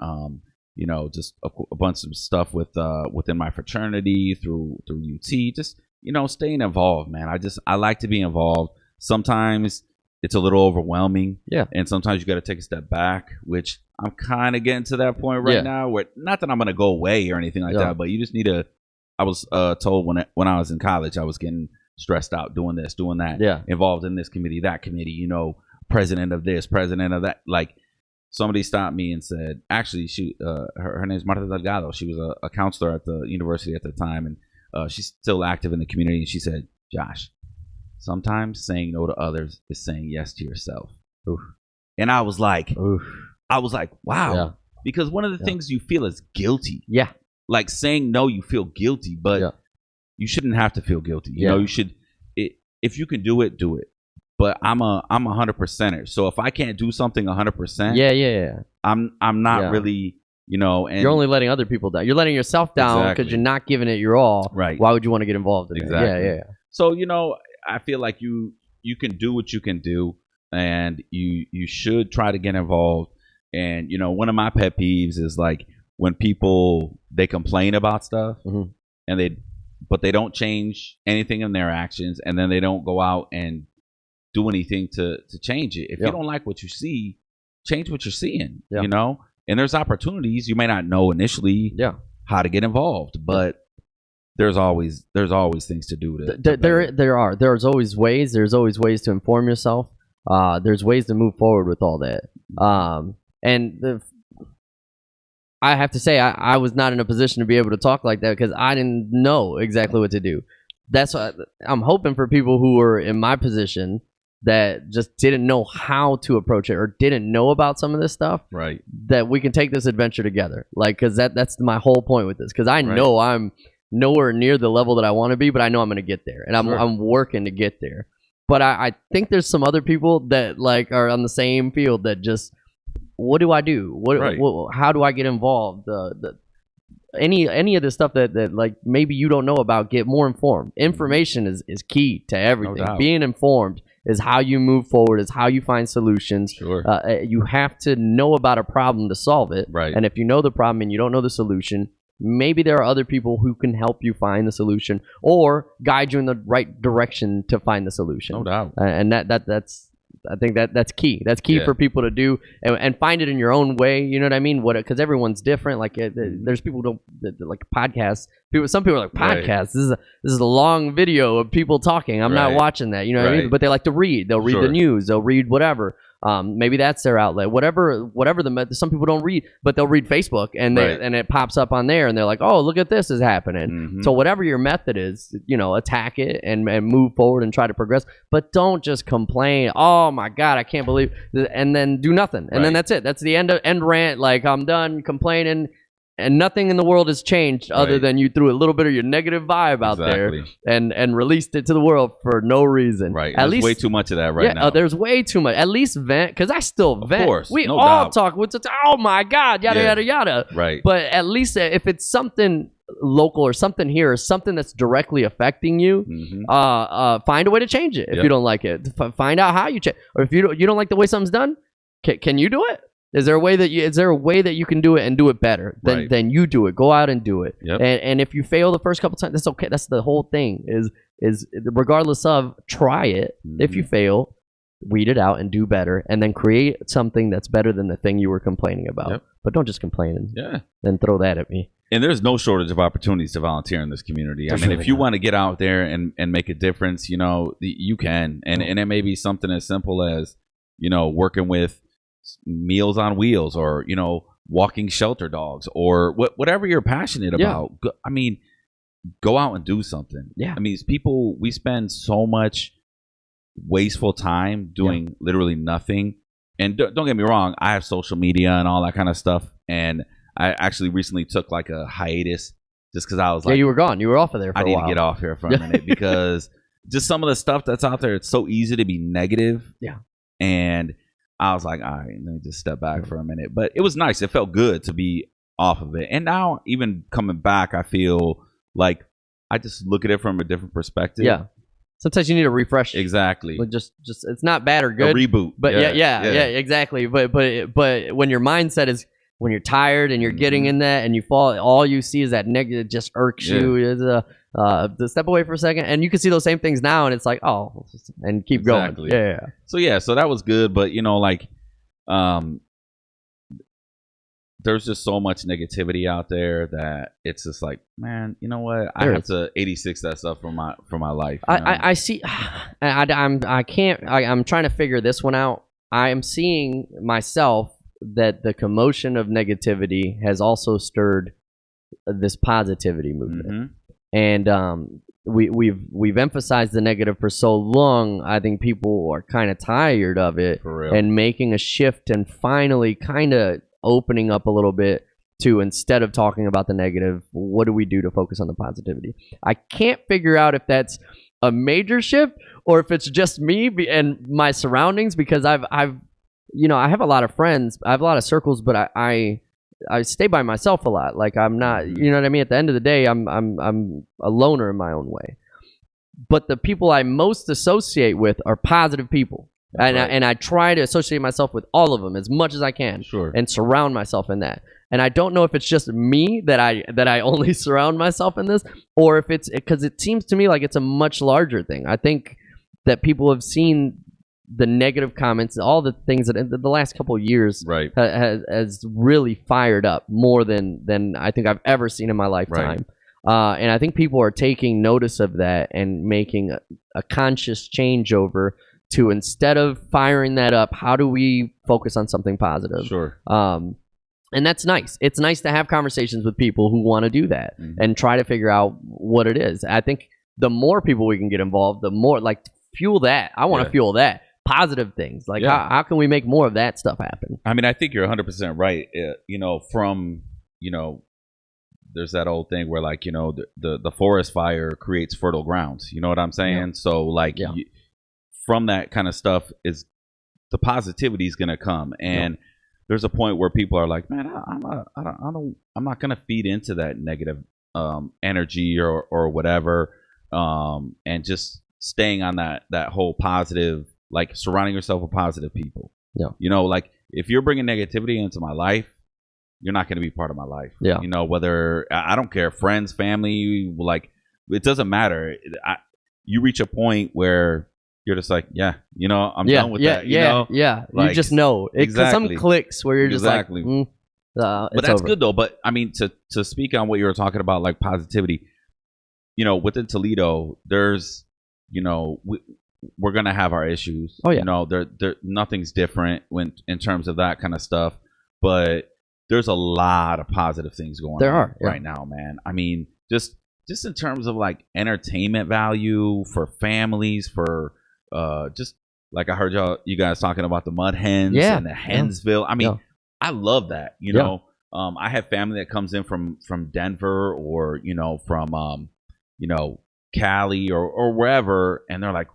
just a bunch of stuff within my fraternity through UT, just, staying involved, man. I like to be involved. Sometimes it's a little overwhelming. Yeah. And sometimes you got to take a step back, which I'm kind of getting to that point right now, where not that I'm going to go away or anything like that, but you just need to. I was told when I was in college, I was getting stressed out doing this, doing that, involved in this committee, that committee, president of this, president of that. Like, somebody stopped me and said, actually, her name is Marta Delgado. She was a counselor at the university at the time, and she's still active in the community. And she said, Josh, sometimes saying no to others is saying yes to yourself. Oof. And I was like, wow, because one of the things you feel is guilty. Yeah. Like, saying no, you feel guilty, but you shouldn't have to feel guilty. You should, if you can do it, do it. but I'm a 100%er. So if I can't do something 100%, yeah. I'm not really, and you're only letting other people down. You're letting yourself down because you're not giving it your all. Right. Why would you want to get involved in exactly. it? Yeah. So, I feel like you can do what you can do, and you should try to get involved. And, one of my pet peeves is like when people, they complain about stuff and but they don't change anything in their actions, and then they don't go out and do anything to change it. If you don't like what you see, change what you're seeing, and there's opportunities. You may not know initially how to get involved, but there's always things to do. There's always ways. There's always ways to inform yourself. There's ways to move forward with all that. I have to say, I was not in a position to be able to talk like that because I didn't know exactly what to do. That's why I'm hoping for people who were in my position that just didn't know how to approach it or didn't know about some of this stuff, right? That we can take this adventure together. Like, because that's my whole point with this. Because I know I'm nowhere near the level that I want to be, but I know I'm going to get there, and I'm working to get there. But I think there's some other people that like are on the same field that just, what do I do? How do I get involved? Any of the stuff that like maybe you don't know about, get more informed. Information is key to everything. No doubt. Being informed is how you move forward, is how you find solutions. Sure. You have to know about a problem to solve it. Right. And if you know the problem and you don't know the solution, maybe there are other people who can help you find the solution or guide you in the right direction to find the solution. No doubt. And that's I think that's key. That's key for people to do and find it in your own way. You know what I mean? Because everyone's different. Like there's people who don't like podcasts. Some people are like, podcasts. This is a long video of people talking. I'm not watching that. You know what I mean? But they like to read. They'll read the news. They'll read whatever. Maybe that's their outlet. Whatever some people don't read, but they'll read Facebook and it pops up on there and they're like, oh, look at this is happening. Mm-hmm. So whatever your method is, attack it and move forward and try to progress. But don't just complain. Oh my God, I can't believe, and then do nothing. And then that's it. That's the end rant. Like, I'm done complaining. And nothing in the world has changed other than you threw a little bit of your negative vibe out there and released it to the world for no reason. Right. There's way too much of that now. There's way too much. At least vent, because I still vent. Of course. We no all doubt. talk. Oh my God, yada, yada, yada. Right. But at least if it's something local or something here or something that's directly affecting you, find a way to change it if you don't like it. Find out how you change. Or if you don't like the way something's done, can you do it? Is there a way that you can do it and do it better? Then you do it. Go out and do it. Yep. And if you fail the first couple times, that's okay. That's the whole thing. Is regardless of, try it. Mm-hmm. If you fail, weed it out and do better, and then create something that's better than the thing you were complaining about. Yep. But don't just complain and then throw that at me. And there's no shortage of opportunities to volunteer in this community. I mean, if you want to get out there and make a difference, you can. And it may be something as simple as, working with Meals on Wheels, or walking shelter dogs, or whatever you're passionate about. I mean, go out and do something. I mean, we spend so much wasteful time doing literally nothing. And don't get me wrong, I have social media and all that kind of stuff, and I actually recently took like a hiatus just because I was like, you were gone, you were off of there for a while. I need to get off here for a minute because just some of the stuff that's out there, it's so easy to be negative. And I was like, all right, let me just step back for a minute. But it was nice. It felt good to be off of it. And now, even coming back, I feel like I just look at it from a different perspective. Sometimes you need a refresh. Exactly. Like just it's not bad or good. A reboot. But yeah, exactly. But when your mindset is, when you're tired and you're getting in that and you fall, all you see is that negative, just irks you. To step away for a second, and you can see those same things now, and it's like, oh, and keep going. So that was good, but there's just so much negativity out there that it's just like, man, you know what? I have to 86 that stuff from my life. I see. I'm trying to figure this one out. I am seeing myself that the commotion of negativity has also stirred this positivity movement. And we've emphasized the negative for so long. I think people are kind of tired of it, and making a shift and finally kind of opening up a little bit to, instead of talking about the negative, what do we do to focus on the positivity? I can't figure out if that's a major shift or if it's just me and my surroundings, because I've I have a lot of friends, I have a lot of circles, but I stay by myself a lot. Like I'm not, you know what I mean? At the end of the day, I'm a loner in my own way. But the people I most associate with are positive people. And I try to associate myself with all of them as much as I can, and surround myself in that. And I don't know if it's just me that I only surround myself in this, or if it's because it seems to me like it's a much larger thing. I think that people have seen the negative comments, all the things that in the last couple of years has really fired up more than I think I've ever seen in my lifetime. And I think people are taking notice of that and making a conscious changeover to, instead of firing that up, how do we focus on something positive? And that's nice. It's nice to have conversations with people who want to do that and try to figure out what it is. I think the more people we can get involved, the more, like, fuel that. I want to fuel that. Positive things. Like, how can we make more of that stuff happen? I mean, I think you're 100% right. There's that old thing where, like, the forest fire creates fertile grounds. You know what I'm saying? So, like, from that kind of stuff is the positivity is going to come. And there's a point where people are like, man, I'm not going to feed into that negative energy or whatever. And just staying on that whole positive, like surrounding yourself with positive people. Like if you're bringing negativity into my life, you're not going to be part of my life. Whether, I don't care, friends, family, like, it doesn't matter. You reach a point where you're just like, I'm done with that. Like, you just know. Some clicks where you're just like, but that's over. Good though. But I mean, to speak on what you were talking about, like positivity, within Toledo, there's, we're going to have our issues. There nothing's different in terms of that kind of stuff. But there's a lot of positive things going on right now, man. I mean, just in terms of like entertainment value for families, for just like I heard you guys talking about the Mud Hens and the Hensville. I mean, I love that. I have family that comes in from Denver or from Cali or wherever, and they're like,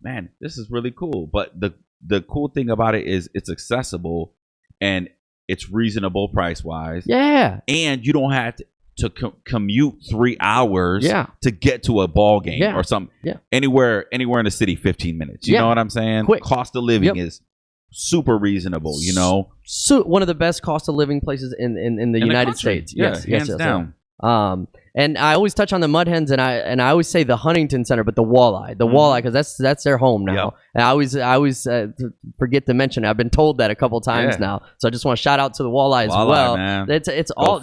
man, this is really cool. But the cool thing about it is it's accessible and it's reasonable price wise. And you don't have to commute 3 hours to get to a ball game or something. Anywhere in the city, 15 minutes. You know what I'm saying? Quick. Cost of living is super reasonable, So one of the best cost of living places in the United States. Hands down. And I always touch on the Mud Hens, and I always say the Huntington Center, but the Walleye, because that's their home now. And I always forget to mention it. I've been told that a couple times now, so I just want to shout out to the Walleye as well. Man. It's all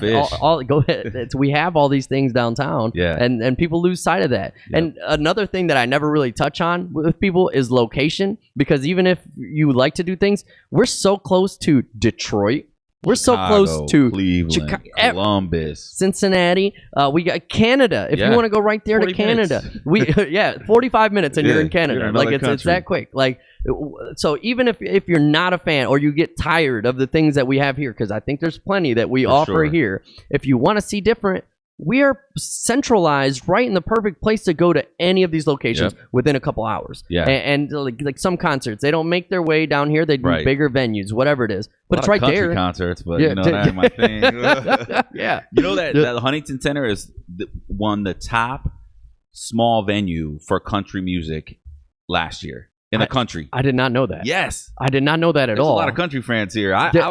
go ahead. We have all these things downtown, and people lose sight of that. And another thing that I never really touch on with people is location, because even if you like to do things, we're so close to Detroit. We're Chicago, so close to Cleveland, Columbus, Cincinnati. We got Canada. If you want to go right there to Canada, 45 minutes and you're in Canada. Like it's that quick. Like, so even if you're not a fan or you get tired of the things that we have here, because I think there's plenty that we offer here. If you want to see different, we are centralized right in the perfect place to go to any of these locations within a couple hours. And like some concerts, they don't make their way down here. They do bigger venues, whatever it is. But it's right there. Concerts, but that ain't my thing. That Huntington Center is won the top small venue for country music last year. In the country. I did not know that. Yes. I did not know that at all. There's a lot of country fans here.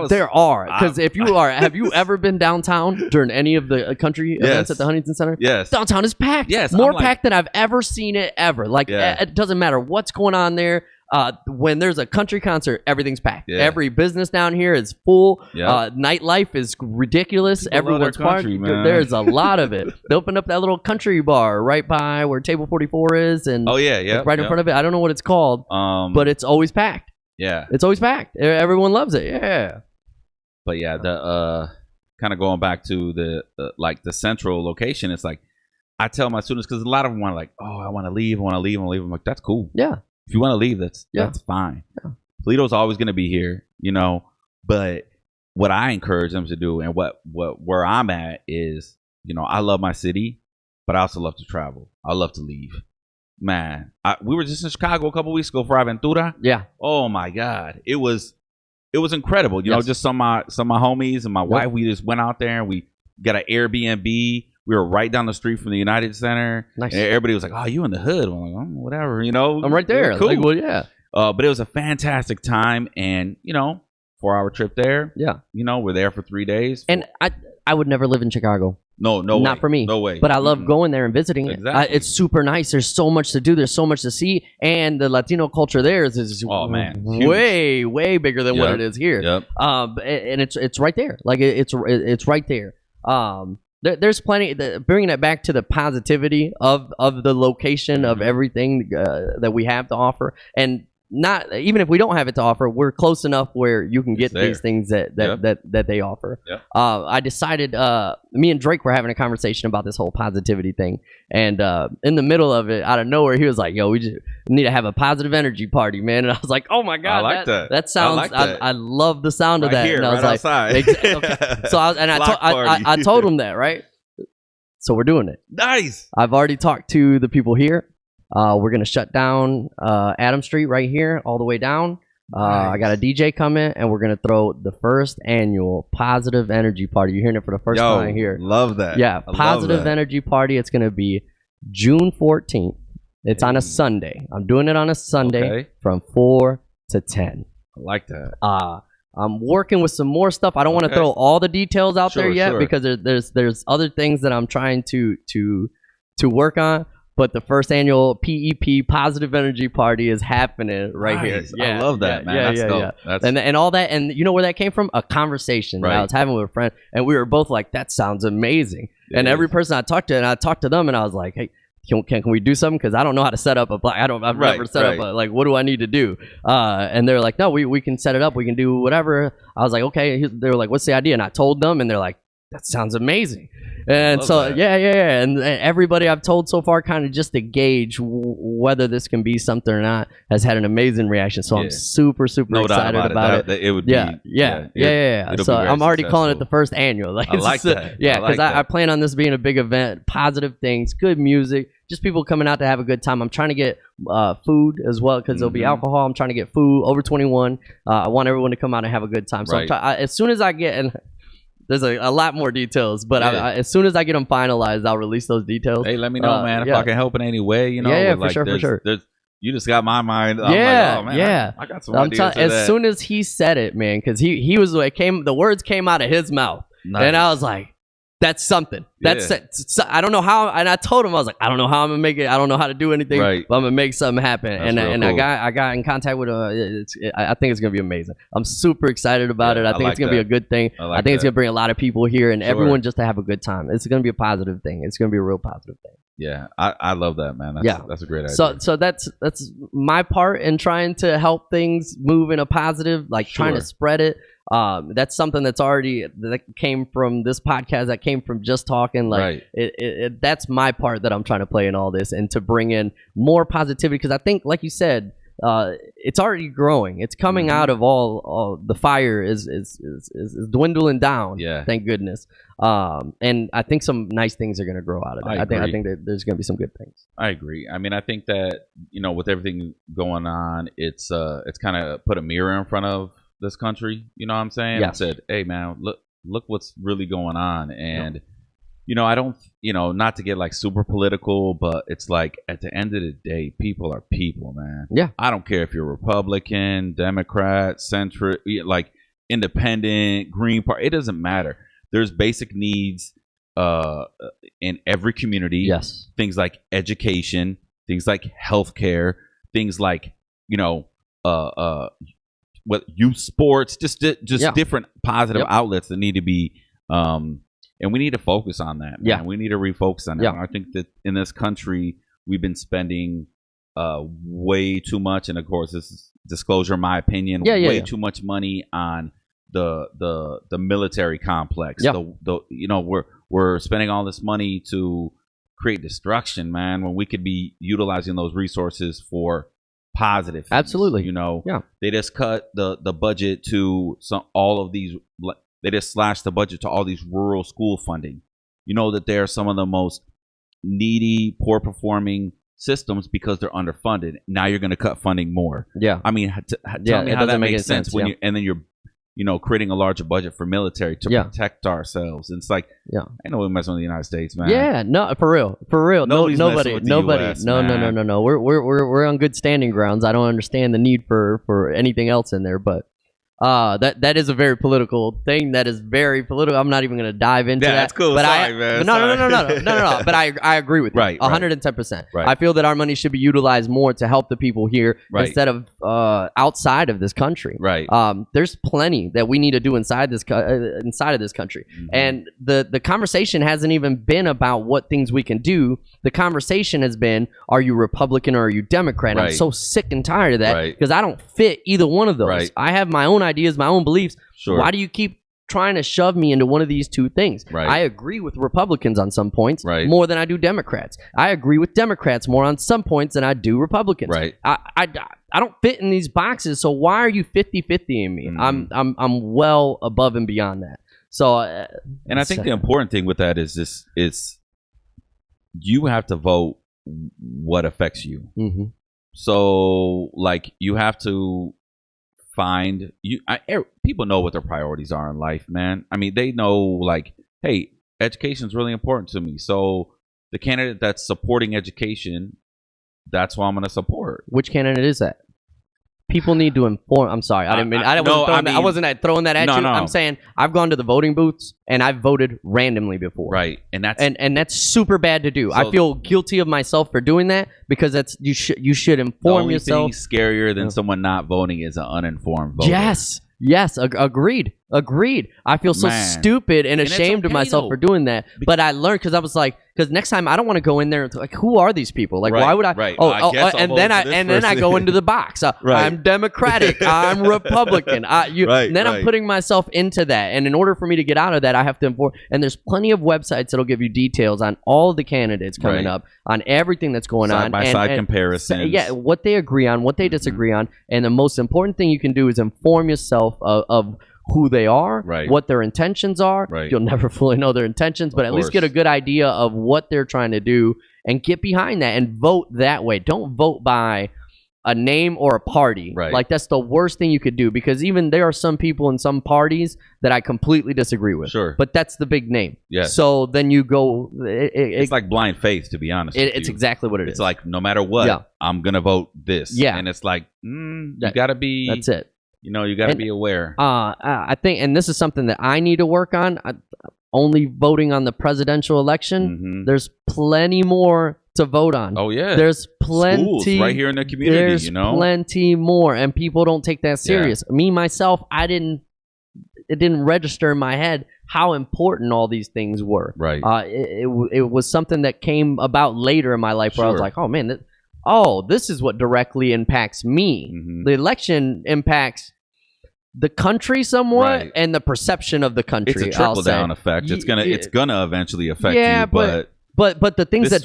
There are. Because if you are, have you ever been downtown during any of the country events at the Huntington Center? Yes. Downtown is packed. Yes. More packed than I've ever seen it ever. Like, it doesn't matter what's going on there. When there's a country concert, everything's packed. Every business down here is full. Nightlife is ridiculous. People Everyone's partying. There's a lot of it. They opened up that little country bar right by where Table 44 is, and right in front of it. I don't know what it's called, but it's always packed. It's always packed. Everyone loves it. But the kind of going back to the central location, it's like I tell my students, because a lot of them want like, oh, I want to leave. I'm like, that's cool. If you want to leave, that's fine. Toledo's always going to be here, but what I encourage them to do and where I'm at is, I love my city, but I also love to travel. I love to leave. man, we were just in Chicago a couple weeks ago for Aventura. Yeah. Oh my God, it was incredible. You know, just some of my homies and my wife. We just went out there and we got an Airbnb. We were right down the street from the United Center. Nice. And everybody was like, "Oh, you in the hood?" I'm like, "Whatever, you know." I'm right there. Cool. Like, well, yeah. But it was a fantastic time, and 4-hour trip there. Yeah. We're there for 3 days. And I would never live in Chicago. No, not way. for me. No way. But I love going there and visiting. Exactly. It's super nice. There's so much to do. There's so much to see, and the Latino culture there is way, way bigger than what it is here. Yep. And it's right there. Like it's right there. There's plenty. Bringing it back to the positivity of the location of everything that we have to offer, and not even if we don't have it to offer, we're close enough where you can get these things that they offer. Yep. I decided, me and Drake were having a conversation about this whole positivity thing, and in the middle of it, out of nowhere, he was like, "Yo, we just need to have a positive energy party, man." And I was like, "Oh my God, I like that. That sounds. I like that. I love the sound of that." Here, and I was right like, outside. okay. So I told him that, right? So we're doing it. Nice. I've already talked to the people here. We're going to shut down Adam Street right here all the way down. Nice. I got a DJ coming, and we're going to throw the first annual Positive Energy Party. You're hearing it for the first time here. Love that. Yeah, Positive Energy Party. It's going to be June 14th. It's on a Sunday. I'm doing it on a Sunday from 4 to 10. I like that. I'm working with some more stuff. I don't want to throw all the details out there yet because there's other things that I'm trying to work on. But the first annual PEP Positive Energy Party is happening right here. Yeah, I love that, man. That's dope. That's... And all that, and you know where that came from? A conversation that I was having with a friend, and we were both like, "That sounds amazing." And every person I talked to, and I talked to them, and I was like, "Hey, can we do something? Because I don't know how to set up I've never set up like, what do I need to do?" And they're like, "No, we can set it up. We can do whatever." I was like, "Okay." They were like, "What's the idea?" And I told them, and they're like, "That sounds amazing." And so yeah, and everybody I've told so far, kind of just to gauge whether this can be something or not, has had an amazing reaction. So I'm super excited about it. It would be yeah. So I'm already calling it the first annual. Like, I like that. Yeah, because I plan on this being a big event, positive things, good music, just people coming out to have a good time. I'm trying to get food as well because there'll be alcohol. I'm trying to get food over 21. I want everyone to come out and have a good time. So as soon as I get and there's a lot more details, but as soon as I get them finalized, I'll release those details. Hey, let me know, man, if I can help in any way. For sure. You just got my mind. I'm yeah, like, oh, man, yeah. I got some ideas for as that. soon as he said it, man, because he was like, the words came out of his mouth, and I was like, that's something. That's I don't know how, and I told him, I was like, I don't know how I'm gonna make it. I don't know how to do anything, but I'm gonna make something happen. That's cool. I got in contact with I think it's gonna be amazing. I'm super excited about it. I think it's gonna be a good thing. I think it's gonna bring a lot of people here and everyone just to have a good time. It's gonna be a positive thing. It's gonna be a real positive thing. Yeah, I love that, man. That's a great idea. So that's my part in trying to help things move in a positive, like trying to spread it. That's something that came from this podcast, that came from just talking. Like that's my part that I'm trying to play in all this, and to bring in more positivity, because I think, like you said, it's already growing. It's coming out of all the fire is dwindling down. Yeah, thank goodness. And I think some nice things are going to grow out of it. I think that there's going to be some good things. I agree. I mean, I think that with everything going on, it's kind of put a mirror in front of this country, you know what I'm saying? Yes. And said, hey man, look what's really going on. And I don't, not to get like super political, but it's like at the end of the day, people are people, man. Yeah. I don't care if you're Republican, Democrat, centrist, like independent, Green Party, it doesn't matter. There's basic needs in every community. Yes. Things like education, things like healthcare, things like, what youth sports, just different positive outlets that need to be, and we need to focus on that. Man. Yeah, we need to refocus on that. I think that in this country we've been spending way too much, and of course this is disclosure, in my opinion, way too much money on the military complex. We're spending all this money to create destruction, man, when we could be utilizing those resources for positive things. Absolutely. They just cut the budget to they just slashed the budget to all these rural school funding. That they're some of the most needy, poor performing systems because they're underfunded. Now you're going to cut funding more. Yeah. I mean, tell me how that makes sense when and then you're creating a larger budget for military to protect ourselves. And it's like, I know we're messing with the United States, man. Yeah, no, for real. Nobody. US, no. We're on good standing grounds. I don't understand the need for anything else in there, but that is a very political thing. That is very political. I'm not even going to dive into that. That's cool. But Sorry, man. No. But I agree with you. Right. 110%. Right. I feel that our money should be utilized more to help the people here instead of outside of this country. Right. There's plenty that we need to do inside of this country. Mm-hmm. And the conversation hasn't even been about what things we can do. The conversation has been, are you Republican or are you Democrat? Right. I'm so sick and tired of that because I don't fit either one of those. Right. I have my own ideas, my own beliefs. Sure. Why do you keep trying to shove me into one of these two things? Right. I agree with Republicans on some points more than I do Democrats. I agree with Democrats more on some points than I do Republicans. Right. I don't fit in these boxes, so why are you 50-50 in me? Mm-hmm. I'm well above and beyond that. So and I think the important thing with that is you have to vote what affects you. Mm-hmm. So like you have to find people know what their priorities are in life, man. I mean, they know like, hey, education is really important to me. So the candidate that's supporting education, that's what I'm going to support. Which candidate is that? People need to inform. I'm sorry. I wasn't throwing that at you. No. I'm saying I've gone to the voting booths and I've voted randomly before. Right. And that's super bad to do. So, I feel guilty of myself for doing that because that's you should inform yourself. The only thing scarier than someone not voting is an uninformed voter. Yes, agreed. I feel so stupid and ashamed of myself for doing that. But I learned because I was like, because next time I don't want to go in there and like, who are these people? Like, why would I? Right. And then I go into the box. I'm Democratic. I'm Republican. Then I'm putting myself into that. And in order for me to get out of that, I have to inform. And there's plenty of websites that'll give you details on all of the candidates coming up, on everything that's going on, side-by-side comparisons. Yeah, what they agree on, what they disagree on, and the most important thing you can do is inform yourself of who they are, what their intentions are. You'll never fully know their intentions, but at least get a good idea of what they're trying to do and get behind that and vote that way. Don't vote by a name or a party. Like that's the worst thing you could do because even there are some people in some parties that I completely disagree with. Sure. But that's the big name. Yes. So then you go. It's like blind faith, to be honest. It's exactly what it is. It's like no matter what, I'm gonna vote this. Yeah. And it's like you gotta be. That's it. You got to be aware. I think, and this is something that I need to work on. Only voting on the presidential election. Mm-hmm. There's plenty more to vote on. Oh yeah, there's plenty schools right here in the community. There's plenty more, and people don't take that serious. Me myself, it didn't register in my head how important all these things were. Right. It was something that came about later in my life where I was like, oh man, this is what directly impacts me. Mm-hmm. The election impacts the country somewhat and the perception of the country. It's a trickle down effect. It's gonna eventually affect you, but the things that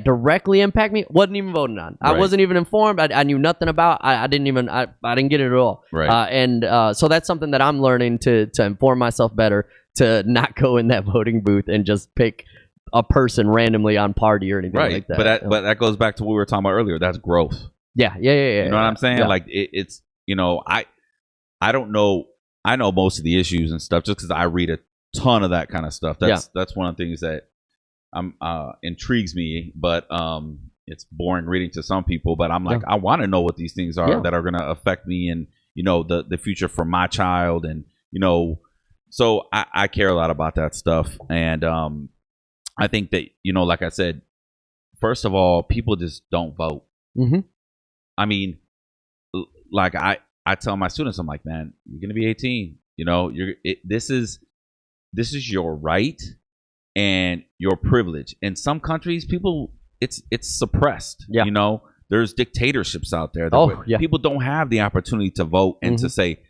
directly impact me wasn't even voting on. I wasn't even informed. I knew nothing about. I didn't get it at all. Right. So that's something that I'm learning to inform myself better, to not go in that voting booth and just pick a person randomly on party or anything like that. But that goes back to what we were talking about earlier. That's growth. Yeah. You know what I'm saying? Like it's I don't know. I know most of the issues and stuff just because I read a ton of that kind of stuff. That's one of the things that intrigues me. But it's boring reading to some people. But I'm like, I want to know what these things are that are going to affect me and the future for my child and So I care a lot about that stuff, and I think that like I said, first of all, people just don't vote. Mm-hmm. I mean, like I tell my students, I'm like, man, you're gonna be 18. This is your right and your privilege. In some countries, people, it's suppressed. Yeah. There's dictatorships out there. People don't have the opportunity to vote and to say.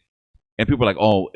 And people are like, "Oh,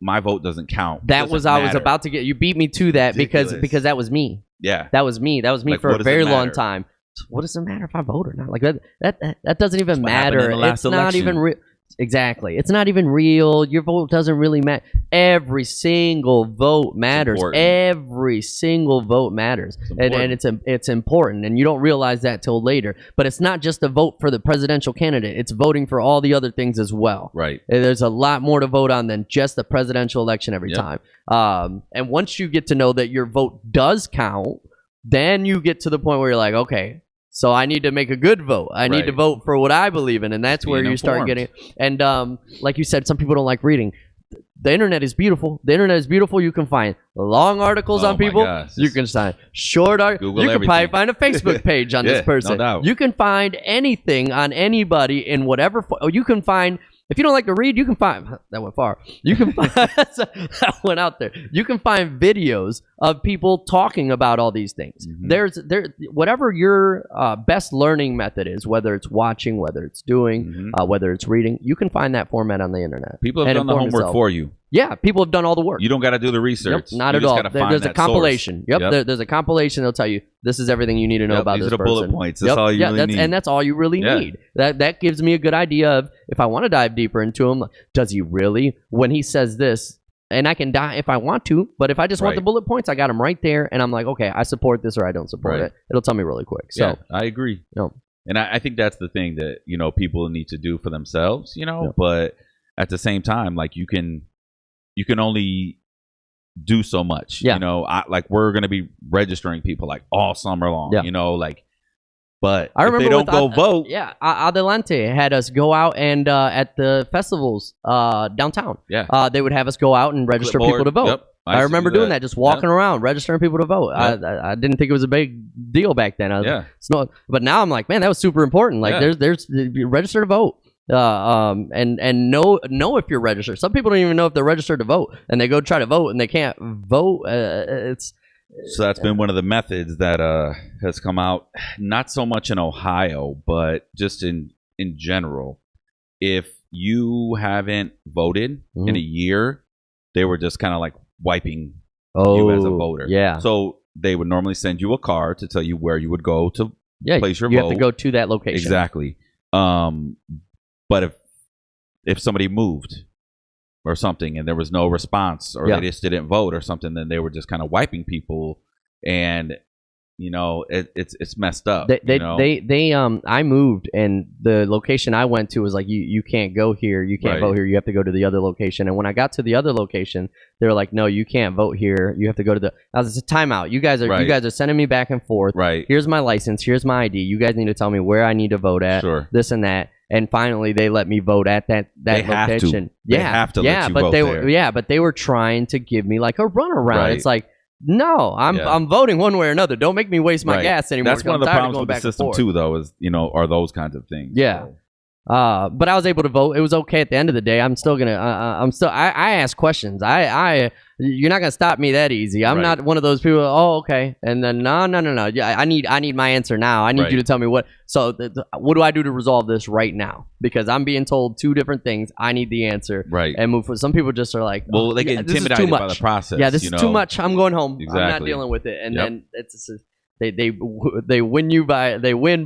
my vote doesn't count." I was about to get. You beat me to that because that was me. Yeah, that was me. That was me like, for a very long time. What does it matter if I vote or not? Like that doesn't even matter. It's not even real. Exactly. It's not even real. Your vote doesn't really matter. Every single vote matters. Every single vote matters. And it's important. And you don't realize that till later. But it's not just a vote for the presidential candidate. It's voting for all the other things as well. Right. And there's a lot more to vote on than just the presidential election every time. And once you get to know that your vote does count, then you get to the point where you're like, okay, so I need to make a good vote. I need to vote for what I believe in, and that's where you start getting. And like you said, some people don't like reading. The internet is beautiful. You can find long articles on people. You can find short articles. You can probably find a Facebook page on this person. No doubt. You can find anything on anybody in whatever. You can find. If you don't like to read, you can find that went far. You can find that went out there. You can find videos of people talking about all these things. There's whatever your best learning method is, whether it's watching, whether it's doing, whether it's reading, you can find that format on the internet. People have done the homework for you. Yeah, people have done all the work. You don't got to do the research. Not at all. There's a compilation. There's a compilation. They'll tell you this is everything you need to know about this person. These are the bullet points. That's all you really need. And that's all you really need. That gives me a good idea of if I want to dive deeper into him. Does he really? When he says this, and I can die if I want to, but if I just want the bullet points, I got them right there, and I'm like, okay, I support this or I don't support it. It'll tell me really quick. So I agree. And I think that's the thing that people need to do for themselves. But at the same time, like you can only do so much. We're going to be registering people like all summer long, but I remember if they don't go vote. Adelante had us go out and at the festivals downtown. They would have us go out and register people to vote. I remember doing that, just walking around, registering people to vote. I didn't think it was a big deal back then. But now I'm like, man, that was super important. Like there's register to vote. And know if you're registered. Some people don't even know if they're registered to vote, and they go try to vote and they can't vote. So that's been one of the methods that has come out, not so much in Ohio, but just in general. If you haven't voted in a year, they were just kind of like wiping you as a voter. So they would normally send you a card to tell you where you would go to place your vote. You have to go to that location. Exactly. But if somebody moved or something and there was no response or they just didn't vote or something, then they were just kind of wiping people, and it's messed up. I moved, and the location I went to was like, you can't go here, you can't vote here, you have to go to the other location. And when I got to the other location, they were like, no, you can't vote here, you have to go to I was a timeout. You guys are sending me back and forth. Here's my license, here's my ID. You guys need to tell me where I need to vote at. This and that. And finally, they let me vote at that location. They have to let you vote there. But they were trying to give me like a runaround. It's like, no, I'm voting one way or another. Don't make me waste my gas anymore. That's one of the problems with the system too, though, is are those kinds of things. But I was able to vote. It was okay at the end of the day. I'm still gonna. I ask questions. You're not gonna stop me that easy. I'm not one of those people. Oh, okay. And then no. Yeah, I need my answer now. I need you to tell me what. So what do I do to resolve this right now? Because I'm being told two different things. I need the answer. And move forward. Some people just are like, well, they get intimidated by the process. Yeah, this is too much. I'm going home. I'm not dealing with it. And then it's. They win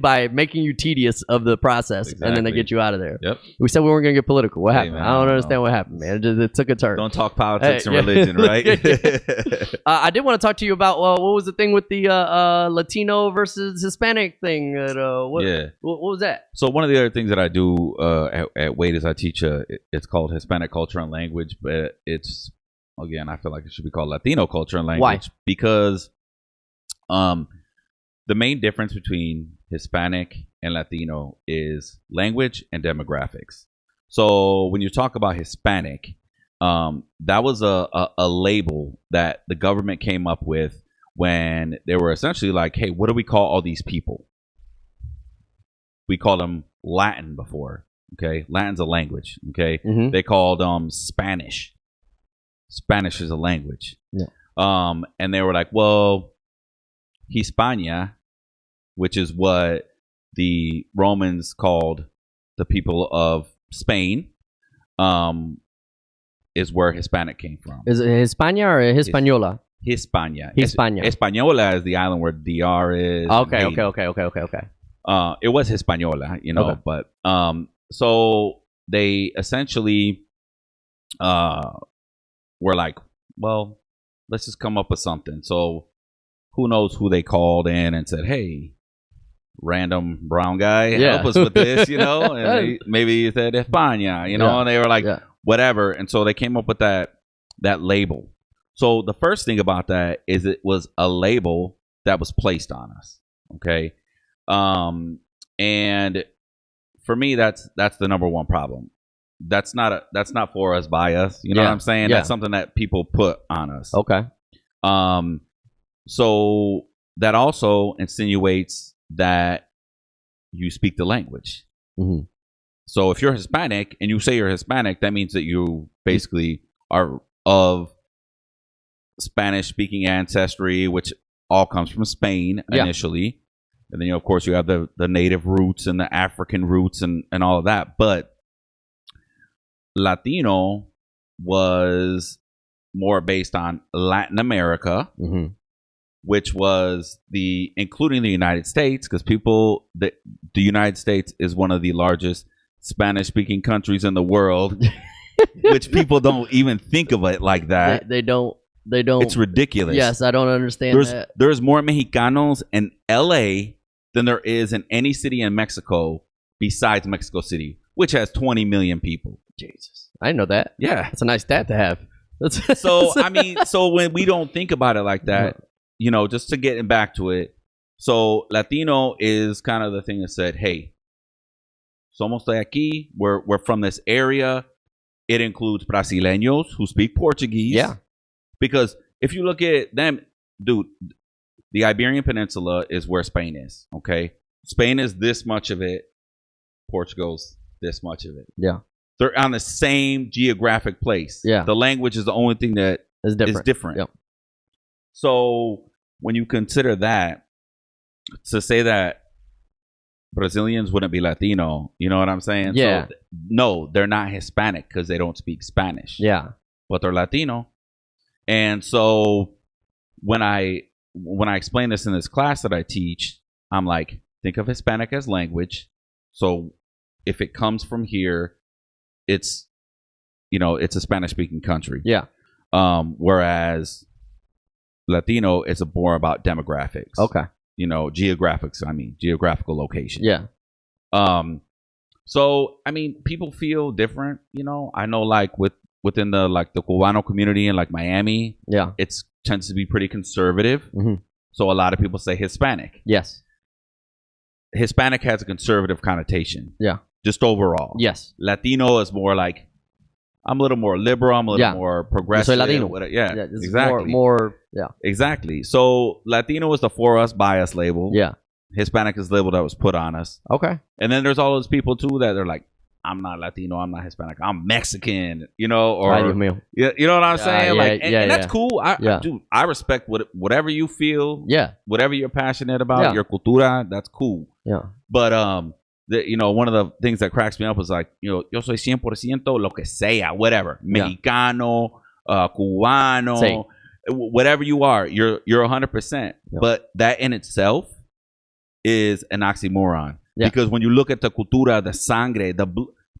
by making you tedious of the process, and then they get you out of there. We said we weren't gonna get political. What happened? Man, I don't understand what happened, man. It took a turn. Don't talk politics and religion, right? I did want to talk to you about what was the thing with the Latino versus Hispanic thing. What was that? So one of the other things that I do at Waite is I teach it's called Hispanic culture and language, but it's, again, I feel like it should be called Latino culture and language. Why? Because the main difference between Hispanic and Latino is language and demographics. So when you talk about Hispanic, that was a label that the government came up with when they were essentially like, hey, what do we call all these people? We called them Latin before. Okay, Latin's a language. Okay, They called Spanish. Spanish is a language. And they were like, well, Hispania, which is what the Romans called the people of Spain, is where Hispanic came from. Is it Hispania or Hispaniola? Hispania. Hispania. Hispaniola is the island where DR is. Okay. It was Hispaniola, but so they essentially were like, well, let's just come up with something. So who knows who they called in and said, hey, random brown guy, help us with this, you know? And maybe he said España, you know, and they were like, whatever. And so they came up with that label. So the first thing about that is it was a label that was placed on us. Okay. And for me, that's the number one problem. That's not for us by us. You know what I'm saying? That's something that people put on us. Okay. So that also insinuates that you speak the language. Mm-hmm. So if you're Hispanic and you say you're Hispanic, that means that you basically are of Spanish-speaking ancestry, which all comes from Spain initially. And then, of course, you have the native roots and the African roots and all of that. But Latino was more based on Latin America, which was including the United States, because the United States is one of the largest Spanish-speaking countries in the world, which people don't even think of it like that. They don't. It's ridiculous. Yes, I don't understand that. There's more Mexicanos in LA than there is in any city in Mexico besides Mexico City, which has 20 million people. Jesus. I didn't know that. Yeah. That's a nice stat to have. So when we don't think about it like that, you know, just to get back to it. So Latino is kind of the thing that said, hey, somos de aquí. We're from this area. It includes Brasileños who speak Portuguese. Yeah. Because if you look at them, dude, the Iberian Peninsula is where Spain is, okay? Spain is this much of it. Portugal's this much of it. Yeah. They're on the same geographic place. Yeah. The language is the only thing that is different. Yep. So when you consider that, to say that Brazilians wouldn't be Latino, you know what I'm saying? Yeah. So, no, they're not Hispanic because they don't speak Spanish. Yeah. But they're Latino. And so when I explain this in this class that I teach, I'm like, think of Hispanic as language. So if it comes from here, it's a Spanish speaking country. Yeah. Whereas Latino is more about demographics. Okay. You know, geographical location. Yeah. So I mean, people feel different, you know. I know like within the Cubano community in like Miami, it tends to be pretty conservative. Mm-hmm. So a lot of people say Hispanic. Yes. Hispanic has a conservative connotation. Yeah. Just overall. Yes. Latino is more like, I'm a little more liberal. I'm a little more progressive. Soy Latino. Exactly. More. Exactly. So Latino is the for us, by us label. Yeah. Hispanic is the label that was put on us. Okay. And then there's all those people too that are like, I'm not Latino, I'm not Hispanic, I'm Mexican, you know, or you know what I'm saying? And that's cool. I respect whatever you feel, whatever you're passionate about, your cultura, that's cool. Yeah. But one of the things that cracks me up is like, yo soy 100% lo que sea, whatever, Mexicano, Cubano, whatever you are, you're 100%. But that in itself is an oxymoron. Yeah. Because when you look at the cultura, the sangre,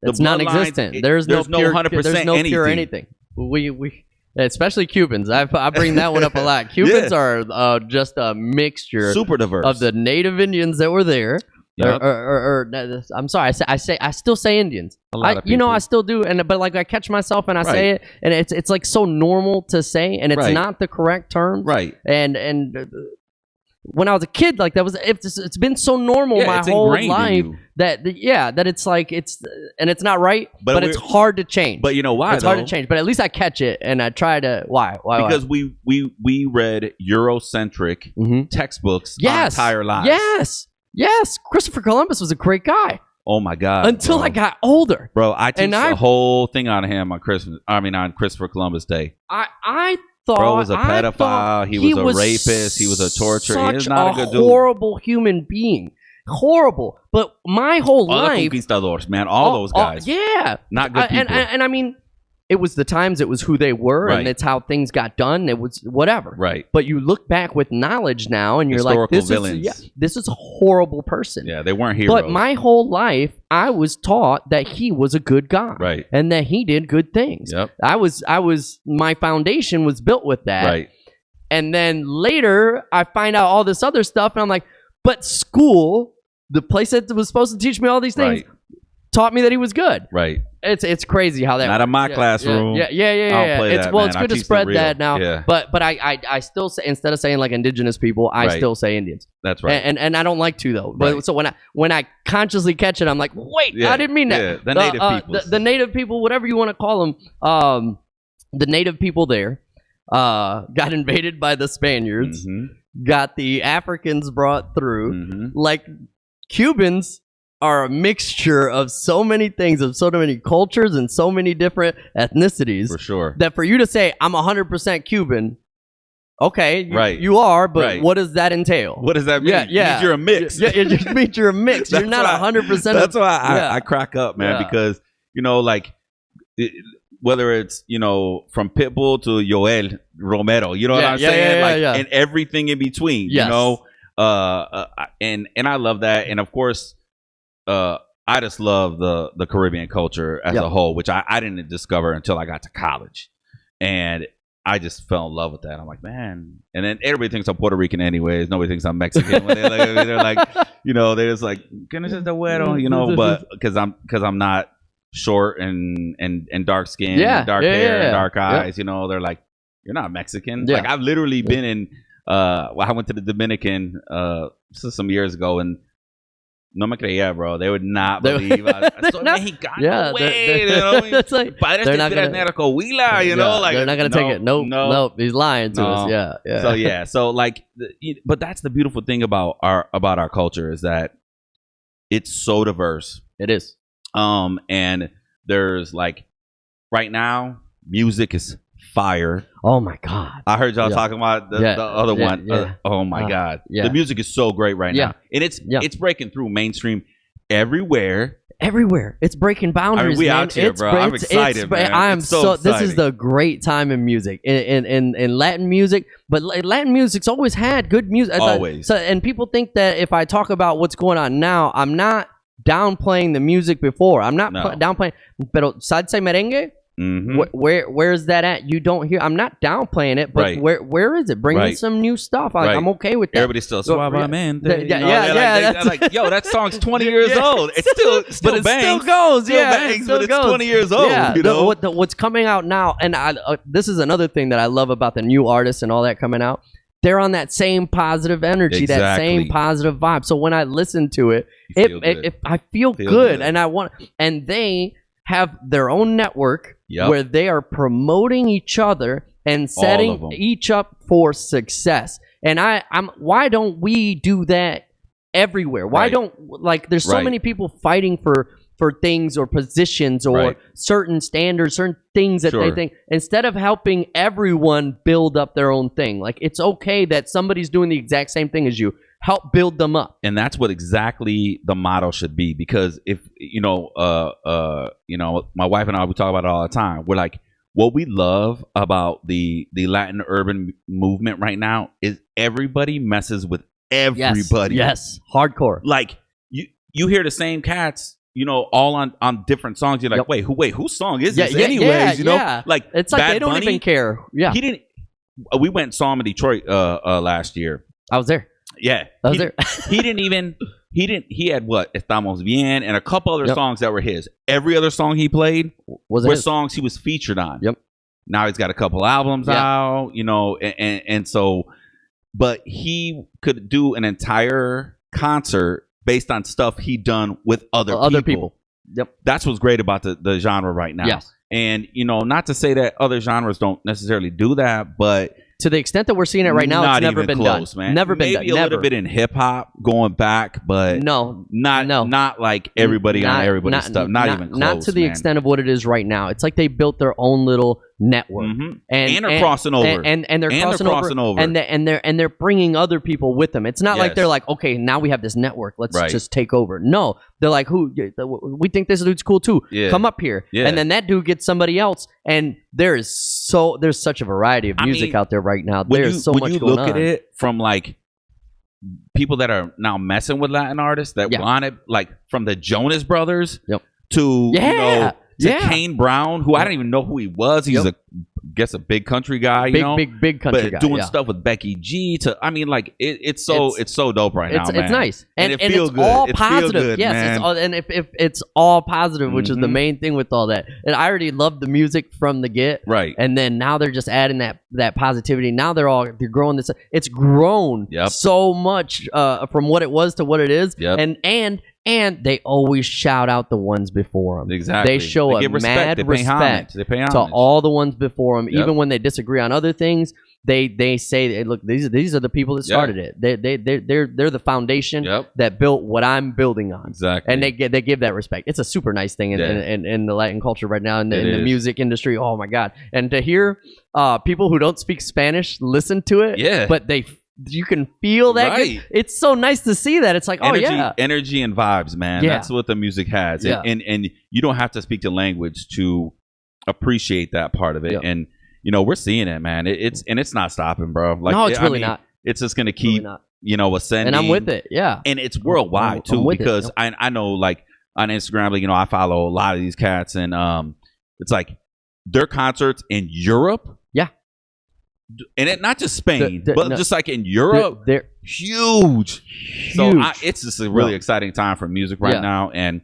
it's non-existent. There's no 100%. There's no pure anything. We especially Cubans. I bring that one up a lot. Cubans are just a mixture, super diverse, of the native Indians that were there. Yep. I'm sorry. I still say Indians. I still do. But like I catch myself and I say it, and it's like so normal to say, and it's not the correct term. Right. And when I was a kid, like it's been so normal my whole life that it's like it's not right, but it's hard to change. But you know why? It's hard to change. But at least I catch it and I try to. Why? Because we read Eurocentric textbooks our entire lives. Yes. Christopher Columbus was a great guy. Oh my God! Until I got older, bro. I teach the whole thing on him on Christopher Columbus Day. I thought bro was a pedophile. He was a rapist. He was a torturer. He is not a good dude. Horrible human being. Horrible. But my whole life, the conquistadors, man, all those guys. Yeah, not good people. And I mean, it was the times, it was who they were, Right. and it's how things got done. It was whatever. Right. But you look back with knowledge now, and you're Historical like, villains. this is a horrible person. Yeah, they weren't heroes. But my whole life, I was taught that he was a good guy, Right. and that he did good things. Yep. My foundation was built with that. Right. And then later, I find out all this other stuff, and I'm like, but school, the place that was supposed to teach me all these things, Right. taught me that he was good. Right. It's crazy how that. Not in my classroom. Yeah. I don't play It's that, well, man. it's I good to teach the spread real. that now. Yeah. But I still say, instead of saying like indigenous people, I Right. still say Indians. That's right. And I don't like to though. But Right. so when I consciously catch it, I'm like, wait, Yeah, I didn't mean that. yeah, the native peoples. the native people, whatever you want to call them, the native people there got invaded by the Spaniards, got the Africans brought through. Like Cubans are a mixture of so many things, of so many cultures and so many different ethnicities. For sure. That for you to say I'm 100% Cuban, okay, Right. you are, but Right. what does that entail? What does that mean? Yeah, yeah. It means you're a mix. Yeah, it just means you're a mix. You're That's not why- 100%. That's why yeah. I crack up, man, Yeah. because, like, whether it's, from Pitbull to Yoel Romero, you know what I'm saying? And everything in between, Yes. and I love that. And of course, I just love the Caribbean culture as a whole, which I didn't discover until I got to college. And I just fell in love with that. I'm like, man. And then everybody thinks I'm Puerto Rican anyways. Nobody thinks I'm Mexican. When they're like, they're just like, ¿Quién es este güero? But because I'm not short and dark skin, dark hair, and dark eyes, they're like, you're not Mexican. Yeah. Like I've literally been in, I went to the Dominican this is some years ago, and no me creía, bro. They would not believe I soy Mexicano. Yeah, Güey, it's like, Padres they're de not gonna- Coahuila, like they're not gonna take it. Nope. He's lying to us. Yeah. So like, but that's the beautiful thing about our culture is that it's so diverse. It is. And there's like right now, music is fire. Oh my God. I heard y'all talking about the other one. Yeah. Oh my God. Yeah. The music is so great right now. And it's breaking through mainstream everywhere. Everywhere. It's breaking boundaries. we man. out here, bro. I'm excited, man. I am It's so this is exciting. the great time in music. In Latin music. But Latin music's always had good music. Always. And people think that if I talk about what's going on now, I'm not downplaying the music before. I'm not downplaying. Pero salsa y merengue? Where's that at? You don't hear. I'm not downplaying it, but where is it? Bring in some new stuff. I'm okay with that. Everybody's still suavemente. Like, yo, that song's 20 years old. It's still but it bangs. still goes. Still bangs, but it's 20 years old. Yeah, what's coming out now, and this is another thing that I love about the new artists and all that coming out. They're on that same positive energy, that same positive vibe. So when I listen to it, I feel good, and they have their own network where they are promoting each other and setting each up for success. And why don't we do that everywhere? Why don't there's so many people fighting for things or positions or certain standards, certain things that they think, instead of helping everyone build up their own thing. Like, it's okay that somebody's doing the exact same thing as you. Help build them up. And that's what exactly the motto should be. Because if, my wife and I, we talk about it all the time. We're like, what we love about the Latin urban movement right now is everybody messes with everybody. Yes. Hardcore. Like, you hear the same cats, all on different songs. You're like, wait, whose song is this anyways? Like, it's like Bad they don't Bunny, even care. Yeah. He didn't. We went and saw him in Detroit last year. I was there. Yeah. I was there. He had what? Estamos Bien and a couple other songs that were his. Every other song he played were songs he was featured on. Yep. Now he's got a couple albums out, and so, but he could do an entire concert based on stuff he done with other people. Yep. That's what's great about the genre right now. Yes. And, not to say that other genres don't necessarily do that, but to the extent that we're seeing it right now, it's never been close, done. Man. Never been done. Maybe a little bit in hip hop going back, but not like everybody on everybody's stuff. Not even close. Not to the extent of what it is right now. It's like they built their own little network, and they're crossing over, and they're crossing over, and they're bringing other people with them. It's not like they're like, okay, now we have this network, let's just take over. No, they're like, who? We think this dude's cool too. Come up here, and then that dude gets somebody else, and there's such a variety of music out there right now. There's so much going on. When you look at it from like people that are now messing with Latin artists that wanted, like, from the Jonas Brothers to Kane Brown, who I don't even know who he was. He's a big country guy, big country guy, doing stuff with Becky G. It's so dope right now, man. It's nice, and it feels good. All positive. Yes, man. It's all, and if it's all positive, which is the main thing with all that. And I already loved the music from the get, right? And then now they're just adding that positivity. Now they're growing this. It's grown so much from what it was to what it is, and they always shout out the ones before them. Exactly. They show a mad respect to all the ones before them. Even when they disagree on other things, they say, look, these are the people that started it. They're the foundation that built what I'm building on. Exactly. And they give that respect. It's a super nice thing in the Latin culture right now, in the music industry. Oh my God. And to hear people who don't speak Spanish listen to it, but you can feel that. Right. It's so nice to see that. It's like, energy and vibes, man. That's what the music has. And you don't have to speak the language to appreciate that part of it. And we're seeing it, man. It's not stopping, bro. Like, no, it's really not. It's just gonna keep ascending. And I'm with it. Yeah. And it's worldwide too, because I know, like, on Instagram, like, I follow a lot of these cats, and it's like their concerts in Europe. And not just Spain, but just like in Europe, they're huge. So it's just a really exciting time for music right now. And,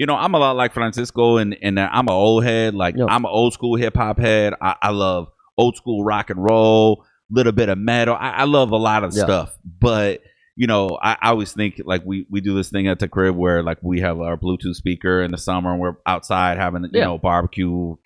I'm a lot like Francisco, and I'm an old head. Like, I'm an old school hip hop head. I love old school rock and roll, little bit of metal. I love a lot of stuff. But, I always think, like, we do this thing at the crib where, like, we have our Bluetooth speaker in the summer and we're outside having, barbecue,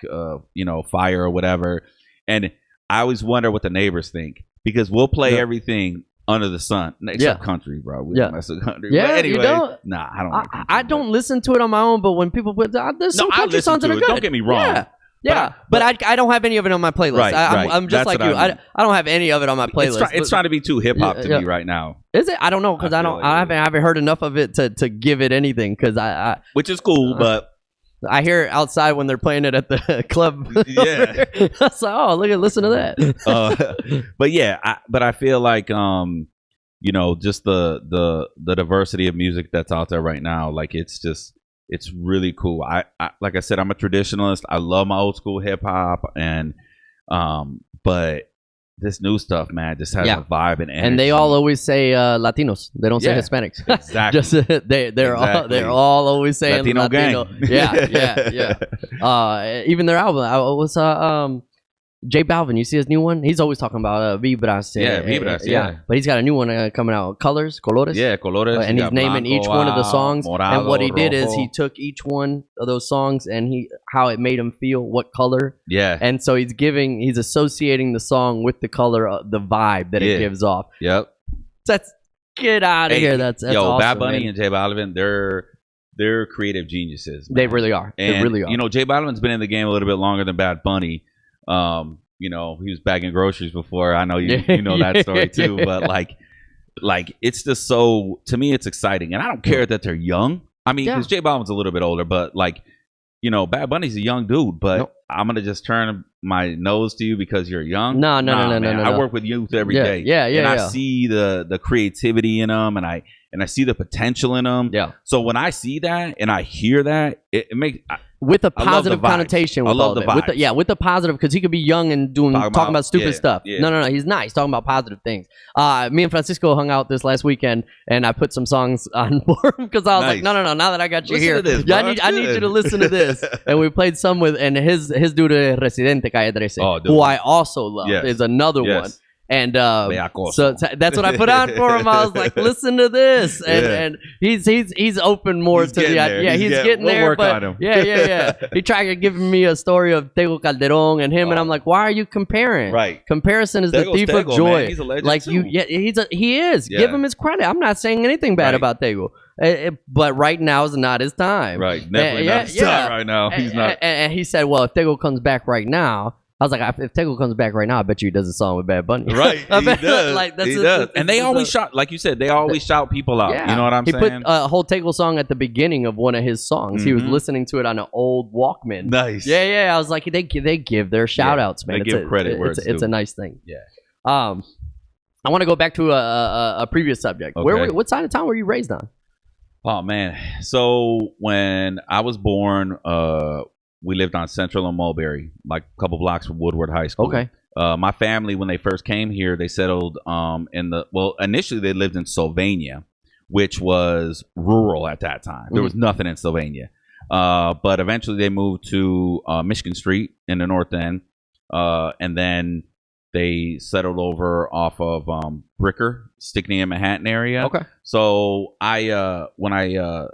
fire or whatever. And I always wonder what the neighbors think, because we'll play everything under the sun, except country, bro. We don't mess with country. Yeah, but anyway, you don't? Nah, I don't. I don't listen to it on my own, but when people put there's some country songs that are good. Don't get me wrong. But I don't have any of it on my playlist. Right, I'm just like you. I don't have any of it on my playlist. It's trying to be too hip hop to me right now. Is it? I don't know, because I haven't heard enough of it to give it anything. Because which is cool, but. I hear it outside when they're playing it at the club. Yeah. It's like, listen to that. But I feel like, just the diversity of music that's out there right now, like, it's really cool. I like I said, I'm a traditionalist. I love my old school hip hop, and but this new stuff, man, just has a vibe and energy. And they all always say Latinos. They don't say Hispanics. Exactly. Just they're all always saying Latino. Gang. Yeah. Even their album was J Balvin. You see his new one? He's always talking about Vibras. Vibras. Yeah. But he's got a new one coming out. Colores. Yeah, Colores. And he's naming each one of the songs. Morado, and what he did rojo. is he took each one of those songs and how it made him feel, what color. Yeah. And so he's associating the song with the color, the vibe that it gives off. Yep. Get out of here. That's awesome, Bad Bunny man. and J Balvin, they're creative geniuses, man. They really are. And, they really are. J Balvin's been in the game a little bit longer than Bad Bunny. He was bagging groceries before. I know you know that story too. But like it's just so, to me, it's exciting, and I don't care that they're young. I mean, because J Balvin's a little bit older, but like, Bad Bunny's a young dude. But I'm gonna just turn my nose to you because you're young. No. I work with youth every day. And I see the creativity in them, and I see the potential in them. Yeah. So when I see that and I hear that, it makes. With a positive connotation. I love the vibe. With the positive, because he could be young and talking about stupid stuff. Yeah. No, he's nice talking about positive things. Me and Francisco hung out this last weekend, and I put some songs on for him because I was like, no. Now that I got you listen here, to this, I need you to listen to this. And we played some with, and his dude Residente Calle 13, who I also love, is another one. And so that's what I put on for him. I was like, listen to this, and he's open more to the idea. He's getting there, but he tried to give me a story of Tego Calderon and him, and I'm like, why are you comparing? Right, comparison is the thief of joy. Man. He's a legend like too. He is. Yeah. Give him his credit. I'm not saying anything bad about Tego. But right now is not his time. Right, definitely not his time right now. He's not. And he said, well, if Tego comes back right now, I was like, if Tego comes back right now, I bet you he does a song with Bad Bunny. Right, he does. Like, he does. And they always shout, like you said, they always shout people out. Yeah. You know what I'm saying? He put a whole Tego song at the beginning of one of his songs. He was Mhm. listening to it on an old Walkman. Nice. Yeah. I was like, they give their shout outs, man. They give credit where it's it's due. a nice thing. Yeah. I want to go back to a previous subject. Okay. What side of town were you raised on? Oh man. So when I was born, we lived on Central and Mulberry, like a couple blocks from Woodward High School. Okay. My family, when they first came here, they settled initially they lived in Sylvania, which was rural at that time. There was nothing in Sylvania. But eventually they moved to Michigan Street in the North End. And then they settled over off of Bricker, Stickney and Manhattan area. Okay. So when I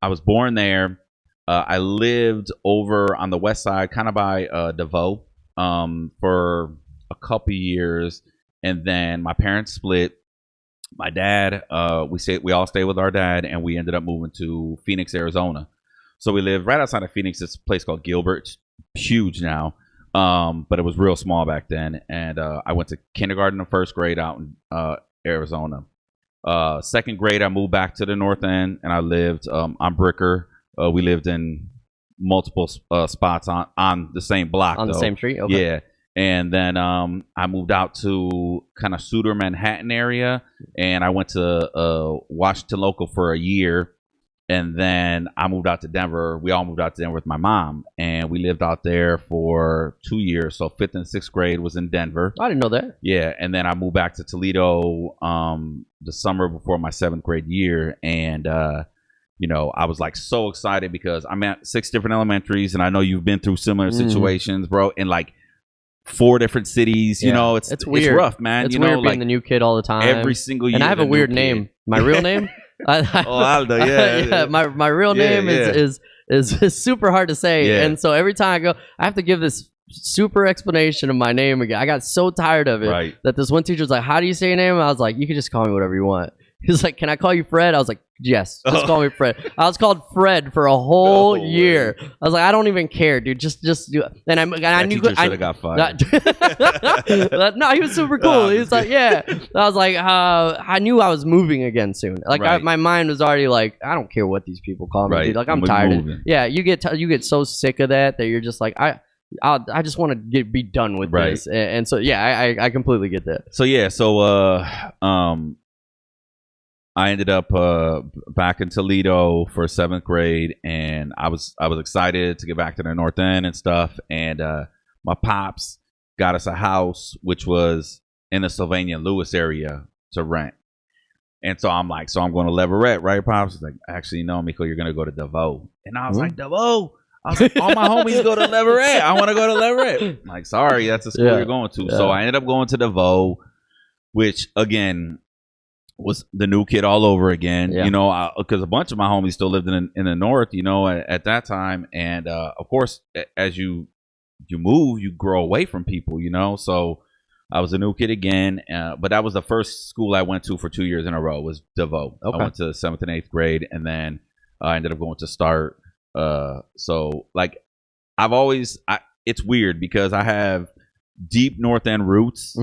was born there, I lived over on the west side, kind of by DeVoe, for a couple years, and then my parents split. My dad, we all stayed with our dad, and we ended up moving to Phoenix, Arizona. So we lived right outside of Phoenix. This place called Gilbert, huge now, but it was real small back then. And I went to kindergarten and first grade out in Arizona. Second grade, I moved back to the North End, and I lived on Bricker. We lived in multiple spots on the same block. On the same street? Okay. Yeah. And then I moved out to kind of Sutter, Manhattan area, and I went to Washington Local for a year. And then I moved out to Denver. We all moved out to Denver with my mom, and we lived out there for 2 years. So 5th and 6th grade was in Denver. I didn't know that. Yeah, and then I moved back to Toledo the summer before my 7th grade year, and I was like so excited because I'm at 6 different elementaries, and I know you've been through similar situations, bro, in like 4 different cities. You know, it's weird. It's rough, man. It's weird being the new kid all the time. Every single year. And I have a weird name. My real name? Aldo, yeah. My real name is super hard to say, and so every time I go, I have to give this super explanation of my name again. I got so tired of it that this one teacher was like, "How do you say your name?" And I was like, "You can just call me whatever you want." He was like, "Can I call you Fred?" I was like, "Yes, just call me Fred." I was called Fred for a whole year. I was like, "I don't even care, dude. Just do it." And I knew should have got fired. No, he was super cool. He was like, "Yeah." I was like, I knew I was moving again soon. Like my mind was already like, I don't care what these people call me, dude. Like I'm tired. Yeah, you get so sick of that you're just like I just want to be done with this. And so I completely get that. So I ended up back in Toledo for 7th grade, and I was excited to get back to the North End and stuff. And my pops got us a house, which was in the Sylvania Lewis area to rent. And so I'm like, I'm going to Leverett, right, pops? He's like, actually, no, Miko, you're going to go to DeVoe. And I was like, DeVoe? I was like, all my homies go to Leverett. I want to go to Leverett. I'm like, sorry, that's the school you're going to. Yeah. So I ended up going to DeVoe, which, again, was the new kid all over again, because a bunch of my homies still lived in the north, at that time. And of course, as you move, you grow away from people, so I was a new kid again. But that was the first school I went to for 2 years in a row was DeVoe. I went to 7th and 8th grade, and then I ended up going to Start. So like it's weird because I have deep North End roots.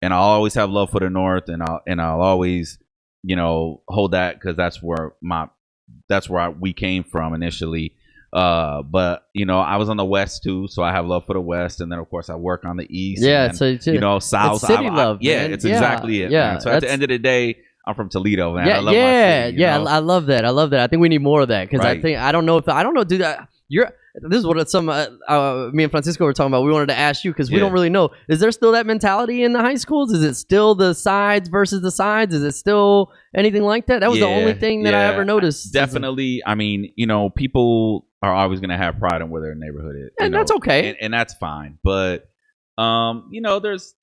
And I'll always have love for the North, and I'll always, hold that because that's where we came from initially. But I was on the West too, so I have love for the West, and then of course I work on the East. Yeah, and, so South. It's city love. It's exactly it. Yeah. Man. So at the end of the day, I'm from Toledo, man. Yeah, I love my city, I love that. I think we need more of that because I don't know, dude. This is what me and Francisco were talking about. We wanted to ask you because we don't really know. Is there still that mentality in the high schools? Is it still the sides versus the sides? Is it still anything like that? That was the only thing that I ever noticed. Definitely. I mean, people are always going to have pride in where their neighborhood is. And that's okay. And that's fine. But, there's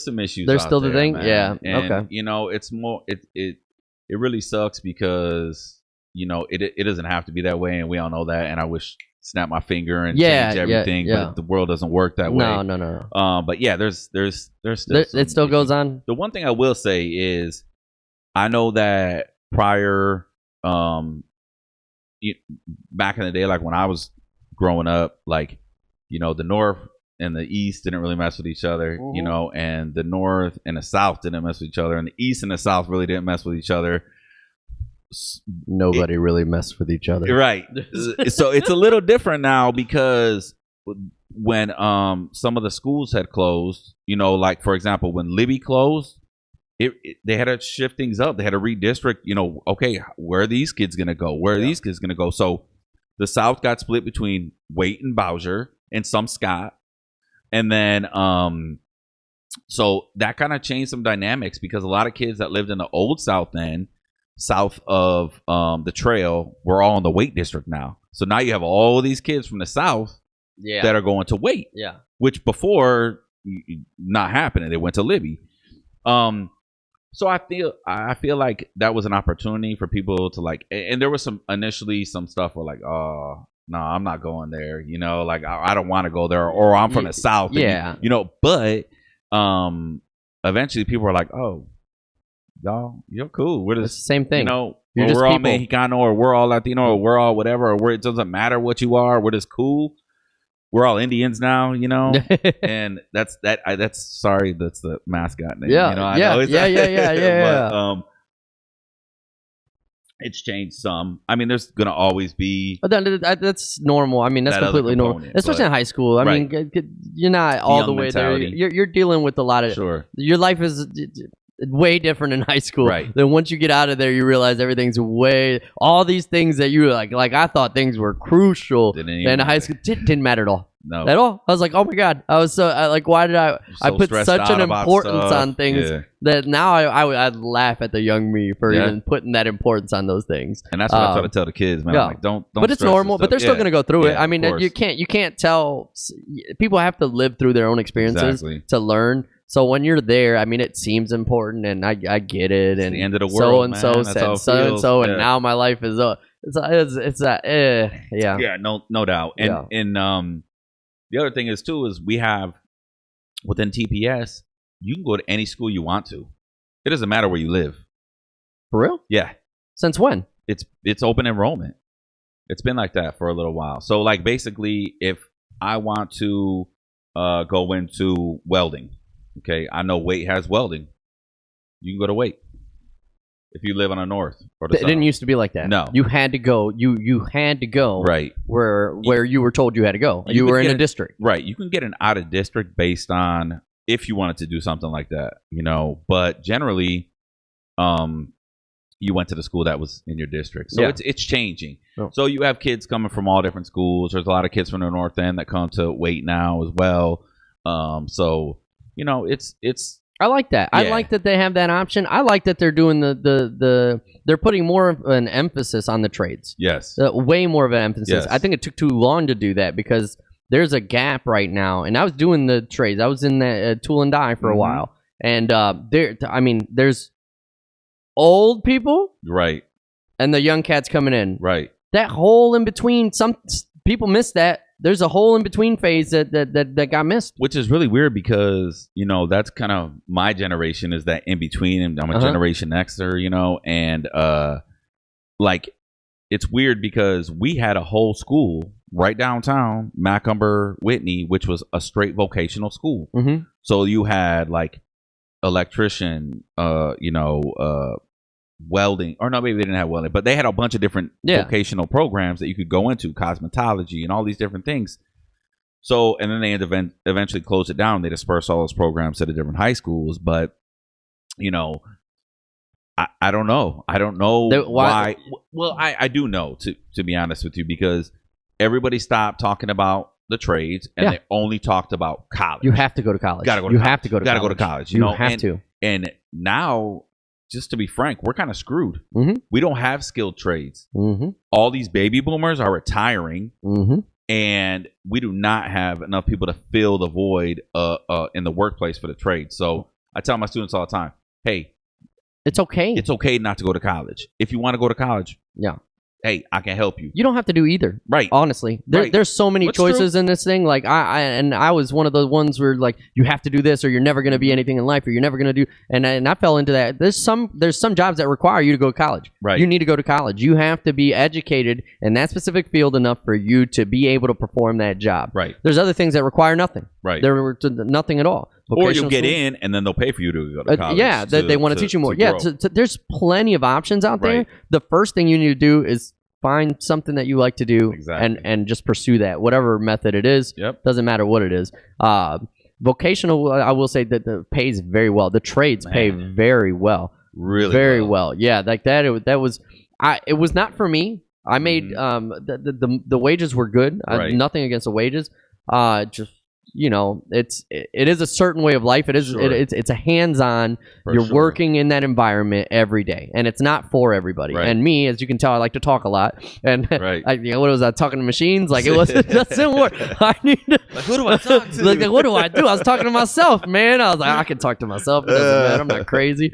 some issues. There's out still there, the thing. man. Yeah. And, okay. It's more, it really sucks because, it doesn't have to be that way. And we all know that. And I wish snap my finger and change everything, but the world doesn't work that way. No. But yeah, there's still it still goes on. The one thing I will say is, I know that prior, back in the day, like when I was growing up, like the North and the East didn't really mess with each other, you know, and the North and the South didn't mess with each other, and the East and the South really didn't mess with each other. Nobody really messed with each other. Right. So it's a little different now because when some of the schools had closed, you know, like for example, when Libby closed, they had to shift things up. They had to redistrict, you know, okay, where are these kids going to go? Where are these kids going to go? So the South got split between Waite and Bowser and some Scott. And then so that kind of changed some dynamics because a lot of kids that lived in the old South end, south of the trail, were all in the Waite district now. So now you have all these kids from the South that are going to Waite, which before not happening. They went to Libby. So I feel like that was an opportunity for people to like, and there was initially some stuff where like, oh no, I'm not going there, you know, like I don't want to go there, or I'm from the South, and, you know, but eventually people were like, oh, y'all, you're cool. We're it's the same thing. You know, we're all Mexicano, or we're all Latino, or we're all whatever, or it doesn't matter what you are. We're just cool. We're all Indians now, you know, and that's the mascot name. Yeah, you know, yeah. But, it's changed some. I mean, there's gonna always be. But that's normal. I mean, that's completely normal, especially in high school. I mean, you're not all the way there. You're dealing with a lot of. Sure. Your life is way different in high school. Right. Then once you get out of there, you realize everything's all these things that you like I thought things were crucial. In high school, didn't matter at all. No. At all. I was like, oh my God. I was so why did I put such an importance on things that now I'd laugh at the young me for even putting that importance on those things. And that's what I try to tell the kids, man. I'm like, don't. But it's normal. But they're still going to go through it. I mean, you can't tell. People have to live through their own experiences to learn. So when you're there, I mean, it seems important, and I get it. It's and the end of the world, so said so and so, and now my life is yeah, no doubt. And the other thing is we have within TPS, you can go to any school you want to. It doesn't matter where you live. For real? Yeah. Since when? It's open enrollment. It's been like that for a little while. So like basically, if I want to go into welding. Okay, I know Waite has welding. You can go to Waite if you live on the north or the south. It didn't used to be like that. No, you had to go. You had to go right where you were told you had to go. You were in a district. Right. You can get an out of district based on if you wanted to do something like that, you know. But generally, you went to the school that was in your district. So it's changing. Oh. So you have kids coming from all different schools. There's a lot of kids from the north end that come to Waite now as well. So. You know, it's. I like that. Yeah. I like that they have that option. I like that they're doing they're putting more of an emphasis on the trades. Yes. Way more of an emphasis. Yes. I think it took too long to do that because there's a gap right now. And I was doing the trades. I was in the tool and die for a while. And there's old people. Right. And the young cats coming in. Right. That hole in between, some people miss that. There's a whole in between phase that got missed, which is really weird because you know that's kind of my generation is that in between, and I'm a Generation Xer, you know, and like it's weird because we had a whole school right downtown, Macomber, Whitney, which was a straight vocational school. Mm-hmm. So you had like electrician, welding, or no, maybe they didn't have welding, but they had a bunch of different vocational programs that you could go into, cosmetology and all these different things. So, and then they eventually closed it down. They dispersed all those programs to the different high schools. But, you know, I don't know. I don't know why. Well, I do know, to be honest with you, because everybody stopped talking about the trades and they only talked about college. You have to go to college. Gotta go to college. Gotta go to college. You have to. And now, just to be frank, we're kind of screwed. Mm-hmm. We don't have skilled trades. Mm-hmm. All these baby boomers are retiring, mm-hmm. and we do not have enough people to fill the void in the workplace for the trade. So I tell my students all the time, hey, it's okay. It's okay not to go to college. If you want to go to college, hey, I can help you. You don't have to do either. Right. Honestly. There's so many choices in this thing. Like I was one of those ones where like you have to do this or you're never going to be anything in life or you're never going to do and I fell into that. There's some jobs that require you to go to college. Right. You need to go to college. You have to be educated in that specific field enough for you to be able to perform that job. Right. There's other things that require nothing. Right. There were nothing at all. Or you'll get in, and then they'll pay for you to go to college. Yeah, they want to teach you more. There's plenty of options out there. Right. The first thing you need to do is find something that you like to do, Exactly. and just pursue that, whatever method it is. Yep. Doesn't matter what it is. Vocational, I will say that the pays very well. The trades pay very well. Really, very well. Yeah, like that. It was not for me. I made the wages were good. Right. Nothing against the wages. Just it is a certain way of life. It is it's a hands-on. You're working in that environment every day, and it's not for everybody. Right. And me, as you can tell, I like to talk a lot. And Right. what was I talking to machines? Like it doesn't work. I need to, like, who do I talk to? like what do I do? I was talking to myself, man. I was like, I can talk to myself. It doesn't matter. I'm not crazy.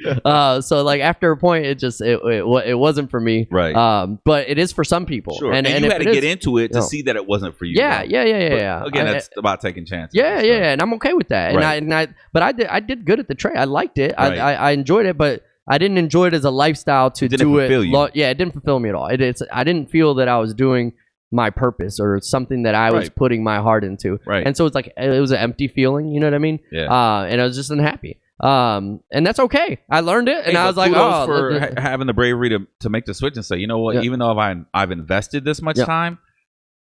So like after a point, it wasn't for me. Right. But it is for some people. Sure. And you had to get into it to see that it wasn't for you. Yeah. But again, that's about taking chances. Yeah, and I'm okay with that. Right. But I did good at the trade. I liked it. Right. I enjoyed it, but I didn't enjoy it as a lifestyle to do it. Yeah, it didn't fulfill me at all. I didn't feel that I was doing my purpose or something that I was putting my heart into. Right. And so it's like it was an empty feeling. You know what I mean? Yeah. And I was just unhappy. And that's okay. I learned it, and I was like, oh, for having the bravery to make the switch and say, you know what? Even though I've invested this much time,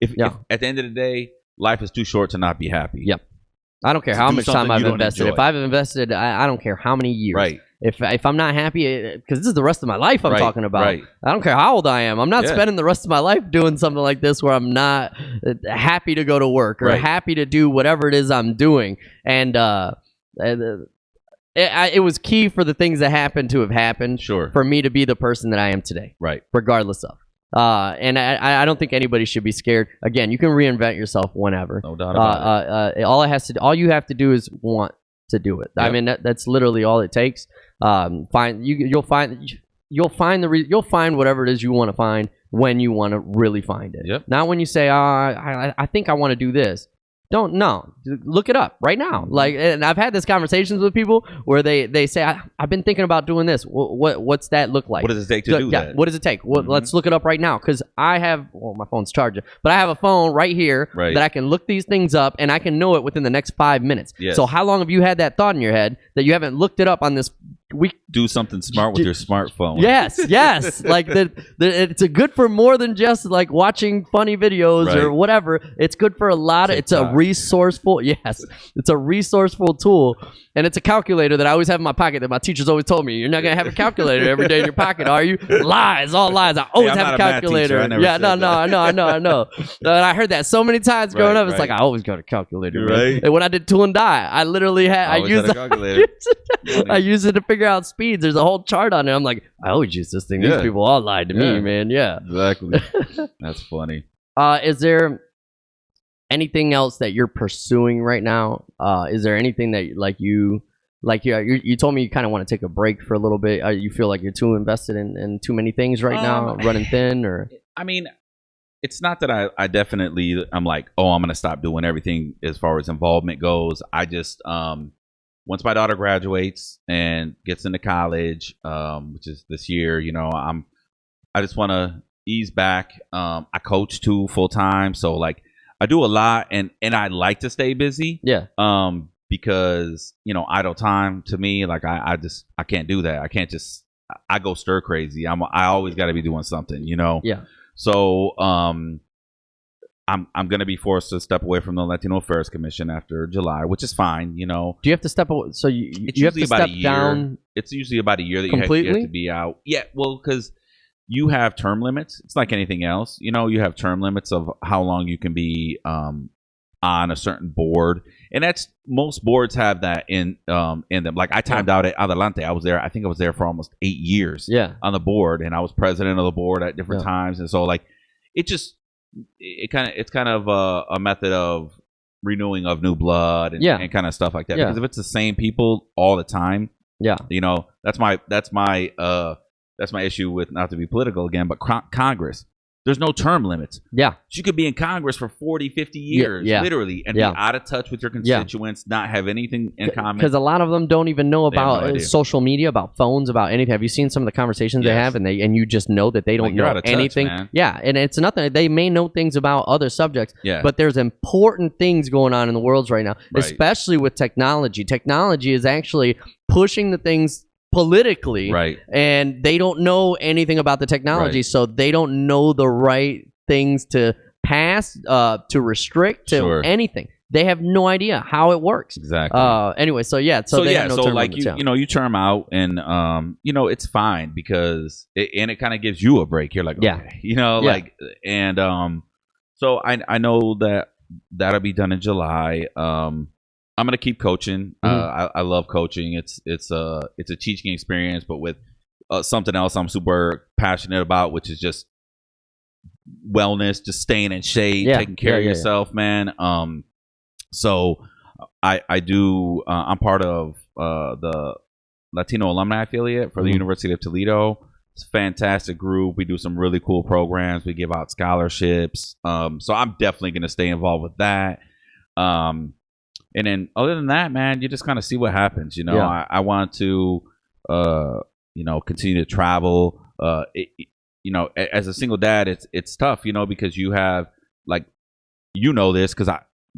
if at the end of the day, life is too short to not be happy. Yep. I don't care how much time I've invested. Enjoy. If I've invested, I don't care how many years. Right. If I'm not happy, because this is the rest of my life I'm talking about. Right. I don't care how old I am. I'm not spending the rest of my life doing something like this where I'm not happy to go to work or happy to do whatever it is I'm doing. And it was key for the things that happened to have happened for me to be the person that I am today. Right. Regardless of. And I don't think anybody should be scared. Again, you can reinvent yourself whenever. No doubt about it. All you have to do is want to do it. Yep. I mean, that's literally all it takes. You'll find whatever it is you want to find when you want to really find it. Yep. Not when you say, I think I want to do this. Don't look it up right now. Like, and I've had these conversations with people where they say, I've been thinking about doing this. What's that look like? What does it take to do that? What does it take? Let's look it up right now. Because I have, my phone's charging, but I have a phone right here that I can look these things up and I can know it within the next 5 minutes. Yes. So how long have you had that thought in your head that you haven't looked it up on this week? Do something smart with your smartphone. Yes. Like it's good for more than just like watching funny videos or whatever. It's good for a lot of. It's a resourceful. Yes, it's a resourceful tool, and it's a calculator that I always have in my pocket. That my teachers always told me, you're not gonna have a calculator every day in your pocket, are you? Lies, all lies. I always have a calculator. I know. And I heard that so many times growing up. It's like I always got a calculator. Right. And when I did tool and die, I literally had. I used a calculator. I use it to figure out speeds. There's a whole chart on it. I'm like, I always use this thing. These people all lied to me, man. Yeah, exactly. That's funny. Is there anything else that you're pursuing right now? Is there anything that you told me you kind of want to take a break for a little bit? You feel like you're too invested in too many things right now, running thin, or? I mean, it's not that I'm like, oh, I'm going to stop doing everything as far as involvement goes. I just, once my daughter graduates and gets into college, which is this year, I just want to ease back. I coach too full time. So like I do a lot and I like to stay busy. Yeah. Because, idle time to me, like I can't do that. I go stir crazy. I always got to be doing something, Yeah. So, I'm going to be forced to step away from the Latino Affairs Commission after July, which is fine, Do you have to step away? So you have to step down? It's usually about a year that completely? you have to be out. Yeah, well, because you have term limits. It's like anything else. You have term limits of how long you can be on a certain board. And most boards have that in them. Like I timed out at Adelante. I think I was there for almost 8 years on the board. And I was president of the board at different times. And so like it's kind of a method of renewing of new blood and kind of stuff like that. Because if it's the same people all the time, that's my issue with, not to be political again, but Congress. There's no term limits. Yeah. You could be in Congress for 40, 50 years, literally, and be out of touch with your constituents, not have anything in common. Because a lot of them don't even know about social media, about phones, about anything. Have you seen some of the conversations they have, and you just know that they don't know anything? Touch, yeah, and it's nothing. They may know things about other subjects, but there's important things going on in the world right now, especially with technology. Technology is actually pushing the things politically, and they don't know anything about the technology, so they don't know the right things to pass, to restrict, to anything. They have no idea how it works. Exactly. Anyway, so they have no term like limits, you term out, and it's fine because it kind of gives you a break. You're like, okay, so I know that'll be done in July. I'm gonna keep coaching. I love coaching. It's a teaching experience, but with something else I'm super passionate about, which is just wellness, just staying in shape, taking care of yourself, man. So I do. I'm part of the Latino alumni affiliate for the University of Toledo. It's a fantastic group. We do some really cool programs. We give out scholarships. So I'm definitely gonna stay involved with that. And then other than that, man, you just kind of see what happens. I want to, continue to travel. As a single dad, it's tough, because you have this because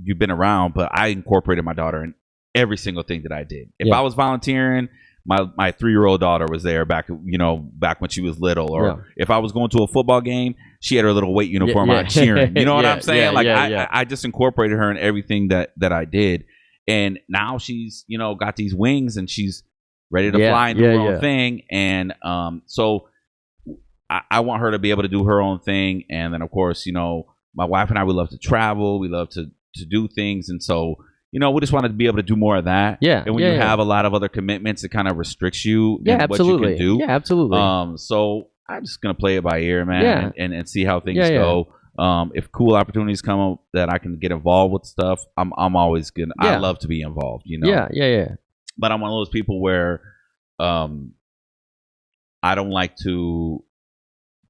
you've been around, but I incorporated my daughter in every single thing that I did. If I was volunteering, my 3-year-old daughter was there back when she was little, or if I was going to a football game, she had her little weight uniform on cheering. You know what I'm saying? I just incorporated her in everything that I did, and now she's got these wings and she's ready to fly and do her own thing. And so I want her to be able to do her own thing. And then of course, my wife and I, we love to travel, we love to do things, and so. We just wanted to be able to do more of that. Yeah. And when you have a lot of other commitments, it kind of restricts you in what you can do. Yeah, absolutely. So I'm just going to play it by ear, man, and see how things go. If cool opportunities come up that I can get involved with stuff, I'm always going to, I love to be involved, Yeah. But I'm one of those people where I don't like to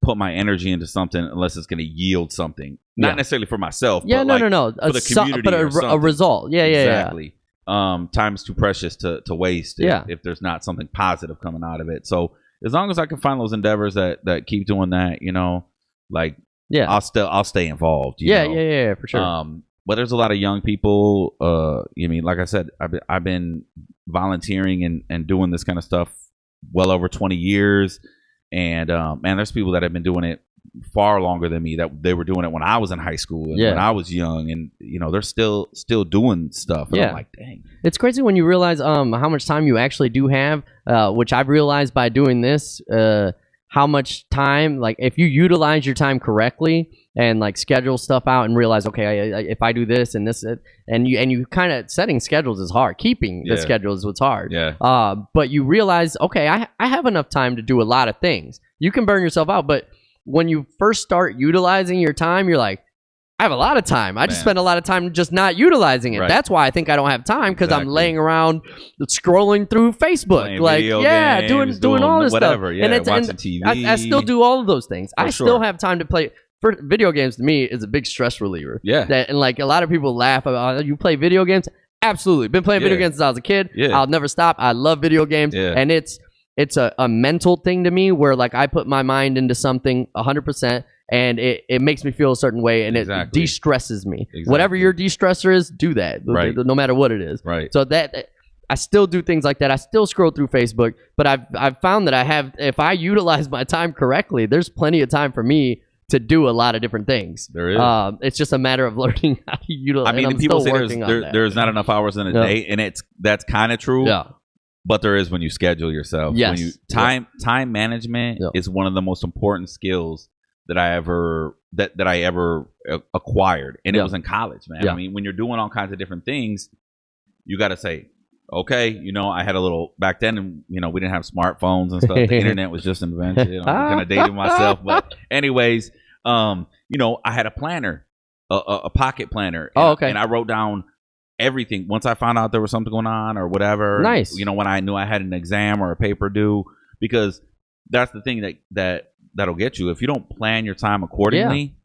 put my energy into something unless it's going to yield something. Not necessarily for myself, but no. For the community, but a result. Exactly. Time is too precious to waste if there's not something positive coming out of it. So as long as I can find those endeavors that keep doing that, I'll stay involved. Yeah, for sure. But there's a lot of young people. Like I said, I've been volunteering and doing this kind of stuff well over 20 years. And man, there's people that have been doing it far longer than me, that they were doing it when I was in high school and when I was young, and they're still doing stuff. And I'm like, dang, it's crazy when you realize how much time you actually do have, which I've realized by doing this, how much time, like if you utilize your time correctly and like schedule stuff out and realize, okay, if I do this and this, and you kind of, setting schedules is hard. Keeping the schedule is what's hard. But you realize, okay, I have enough time to do a lot of things. You can burn yourself out, but when you first start utilizing your time, you're like, I have a lot of time. I just spend a lot of time just not utilizing it. Right. That's why I think I don't have time, because I'm laying around scrolling through Facebook, games, doing all this whatever, stuff. And watching TV. I still do all of those things. I still have time to play. For video games, to me, is a big stress reliever. And like a lot of people laugh about, you play video games. Absolutely, been playing video games since I was a kid. I'll never stop. I love video games, and it's a mental thing to me, where like I put my mind into something 100%, and it makes me feel a certain way, and it de-stresses me. Whatever your de-stressor is, do that, no matter what it is. So that I still do things like that. I still scroll through Facebook, but I've found that if I utilize my time correctly, there's plenty of time for me to do a lot of different things. There is. It's just a matter of learning how to utilize. I mean, people say there's not enough hours in a day, and that's kind of true. Yeah. But there is when you schedule yourself. Yes. When time management is one of the most important skills that I ever acquired, and it was in college, man. I mean, when you're doing all kinds of different things, you got to say, okay, I had a little back then, and we didn't have smartphones and stuff. The internet was just invented. I'm kind of dating myself, but anyways, I had a planner, a pocket planner. And I wrote down everything once I found out there was something going on or whatever. Nice. When I knew I had an exam or a paper due, because that's the thing that that'll get you. If you don't plan your time accordingly,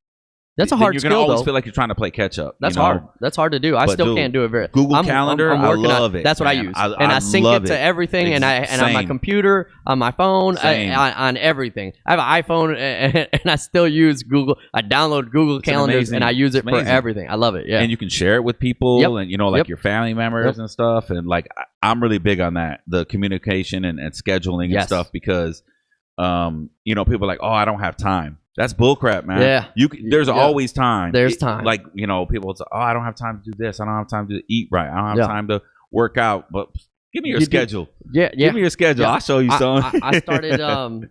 that's a hard you're skill, gonna always though. feel like you're trying to play catch up. That's hard. That's hard to do. I still can't do it very. Google Calendar, I love it. That's what I use, and I sync it to everything, and on my computer, on my phone, on everything. I have an iPhone, and I still use Google. I download Google Calendars, and I use it for everything. I love it. Yeah, and you can share it with people, and like your family members and stuff. And like I'm really big on that, the communication and scheduling and stuff, because people are like, oh, I don't have time. That's bullcrap, man. Yeah. There's always time. There's time. Like, people say, oh, I don't have time to do this. I don't have time to eat right. I don't have time to work out. But give me your schedule. Give me your schedule. I'll show you something. I started,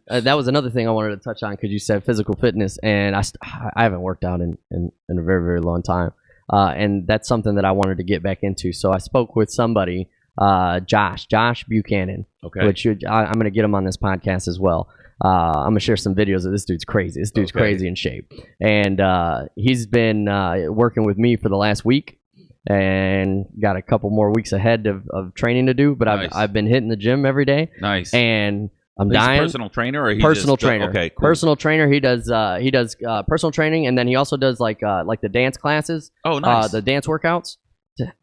that was another thing I wanted to touch on, because you said physical fitness, and I haven't worked out in a very, very long time. And that's something that I wanted to get back into. So I spoke with somebody, Josh Buchanan, which I'm going to get him on this podcast as well. I'm gonna share some videos of this dude's crazy. This dude's crazy in shape, and he's been working with me for the last week, and got a couple more weeks ahead of training to do. But I've been hitting the gym every day. Nice. And I'm dying. Personal trainer, or personal trainer? Okay, cool. Personal trainer. He does personal training, and then he also does like the dance classes. Oh, nice. The dance workouts.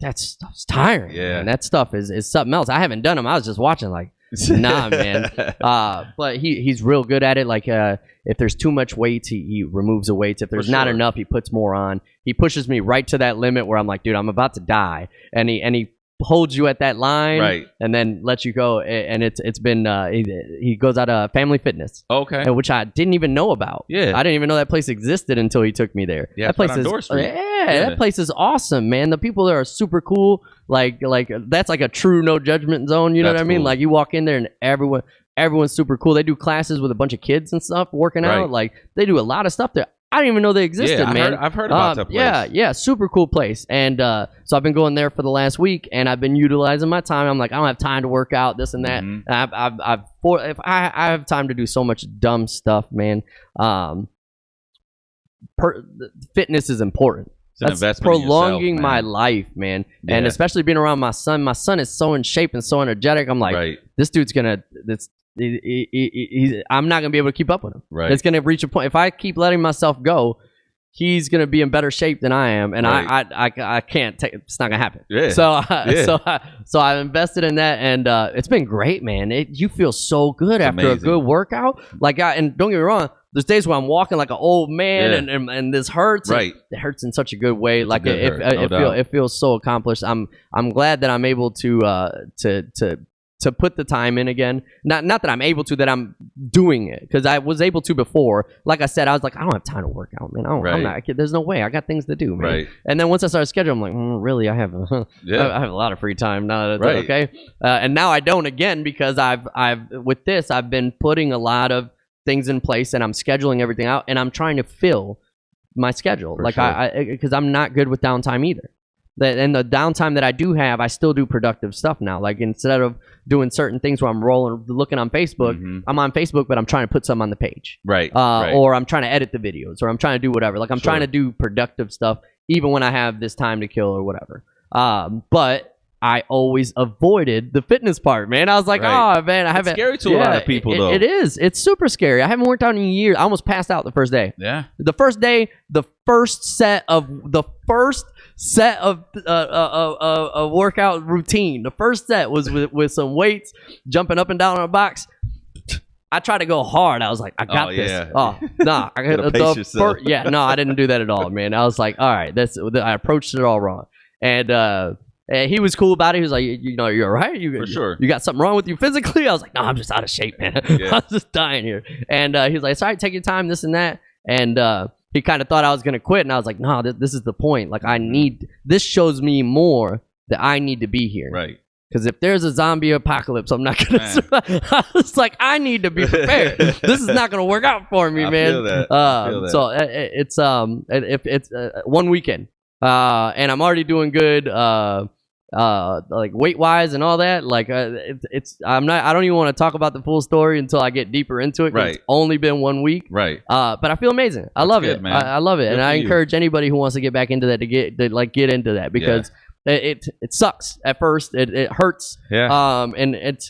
That stuff's tiring. Yeah. Man. That stuff is something else. I haven't done them. I was just watching like. Nah, man. But he's real good at it. Like if there's too much weight, he removes the weights. If there's not enough, he puts more on. He pushes me right to that limit where I'm like, dude, I'm about to die. And he holds you at that line, right, and then lets you go. And it's been he goes out of Family Fitness, which I didn't even know about. I didn't even know that place existed until he took me there. That place is that place is awesome, man. The people there are super cool. Like that's like a true no judgment zone. You know what I mean? Cool. Like you walk in there and everyone's super cool. They do classes with a bunch of kids and stuff working out. Like they do a lot of stuff there. I didn't even know they existed, man. I've heard about that place. Yeah, super cool place. And so I've been going there for the last week, and I've been utilizing my time. I'm like, I don't have time to work out, this and that. Mm-hmm. I have time to do so much dumb stuff, man. Fitness is important. That's prolonging my life, man. Yeah. And especially being around my son. My son is so in shape and so energetic. I'm like, this dude's gonna. I'm not gonna be able to keep up with him. Right. It's gonna reach a point. If I keep letting myself go, he's gonna be in better shape than I am, and I can't take. It's not gonna happen. Yeah. So I invested in that, and it's been great, man. You feel so good after a good workout. Like, and don't get me wrong. There's days where I'm walking like an old man, and this hurts. Right. It hurts in such a good way. Like it feels so accomplished. I'm glad that I'm able to put the time in again. Not that I'm able to, that I'm doing it, because I was able to before. Like I said, I was like, I don't have time to work out, man. I'm not. There's no way. I got things to do, man. Right. And then once I started scheduling, I'm like, really, I have a lot of free time now. Okay. And now I don't again, because I've been putting a lot of things in place, and I'm scheduling everything out, and I'm trying to fill my schedule. Because I'm not good with downtime either. And the downtime that I do have, I still do productive stuff now. Like instead of doing certain things where I'm looking on Facebook, I'm on Facebook, but I'm trying to put something on the page. Right. Or I'm trying to edit the videos, or I'm trying to do whatever. Like I'm trying to do productive stuff, even when I have this time to kill or whatever. But I always avoided the fitness part, man. I was like, oh, man, I haven't. It's scary to a lot of people, though. It is. It's super scary. I haven't worked out in years. I almost passed out the first day. Yeah. The first day, the first set of a workout routine. The first set was with some weights, jumping up and down on a box. I tried to go hard. I was like, I got this. Yeah. Oh, nah. I got pace yourself. No, I didn't do that at all, man. I was like, all right, I approached it all wrong. And he was cool about it. He was like, you're all right. For sure. You got something wrong with you physically? I was like, no, I'm just out of shape, man. Yeah. I was just dying here. And he was like, it's all right, take your time, this and that. And he kind of thought I was going to quit. And I was like, no, this is the point. Like, this shows me more that I need to be here. Right. Because if there's a zombie apocalypse, I'm not going to survive. I was like, I need to be prepared. This is not going to work out for me, man. Feel that. So it's 1 weekend. And I'm already doing good, like weight wise and all that. Like, I don't even want to talk about the full story until I get deeper into it. Right. It's only been 1 week. Right. But I feel amazing. I love it. I love it. Good, and I encourage anybody who wants to get back into that to get into that, because it sucks at first. It hurts. Yeah. And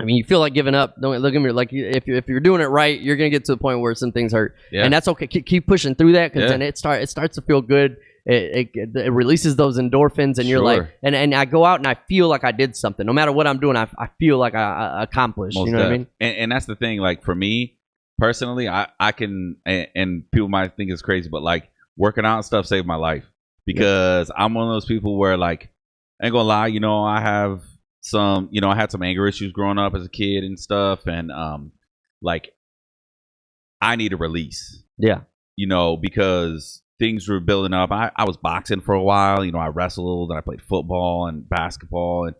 I mean, you feel like giving up. Don't look at me like if you're doing it right, you're gonna get to the point where some things hurt, and that's okay. Keep pushing through that because then it starts to feel good. It releases those endorphins, and you're like, and I go out and I feel like I did something. No matter what I'm doing, I feel like I accomplished. Most you know what I mean? And that's the thing. Like for me personally, I can, and people might think it's crazy, but like working out and stuff saved my life because I'm one of those people where like, I ain't gonna lie, you know, I have some, you know, I had some anger issues growing up as a kid and stuff, and like I need a release. Yeah. You know, because things were building up. I was boxing for a while, you know, I wrestled and I played football and basketball,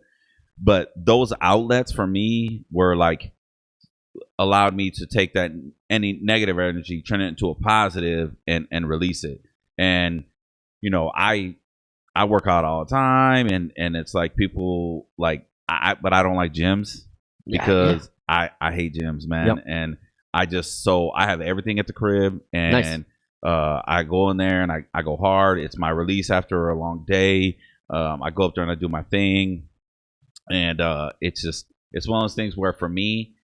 but those outlets for me were like allowed me to take that any negative energy, turn it into a positive and release it. And you know, I work out all the time, and it's like people like but I don't like gyms because I hate gyms, man. And I have everything at the crib, and I go in there and I go hard. It's my release after a long day. I go up there and I do my thing, and it's one of those things where for me,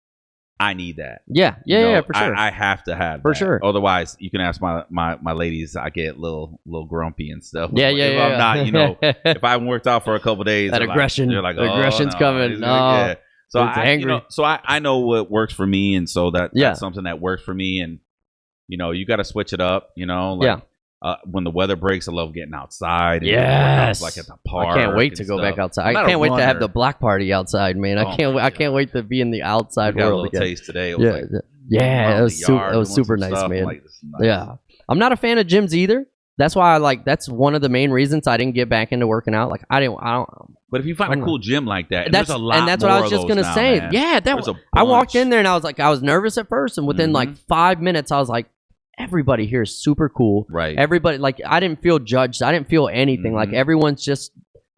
I need that. Yeah, for sure. I have to have for that. Sure. Otherwise, you can ask my ladies. I get a little grumpy and stuff. If I'm not, you know, if I haven't worked out for a couple of days, that aggression, they're like, aggression's coming. Yeah. So I know what works for me, and so that's something that works for me. And you know, you got to switch it up. You know, like, when the weather breaks, I love getting outside. And like at the park. I can't wait to go back outside. I can't wait to have the block party outside, man. I can't wait to be in the outside world again. Taste today. It was it was super nice, man. Like, yeah, I'm not a fan of gyms either. That's why that's one of the main reasons I didn't get back into working out. Like I don't. But if you find a cool gym like that, there's a lot. And that's what I was just gonna say. Man. Yeah, I walked in there and I was nervous at first, and within like 5 minutes, I was like, everybody here is super cool. Right. Everybody, like, I didn't feel judged. I didn't feel anything. Like, everyone's just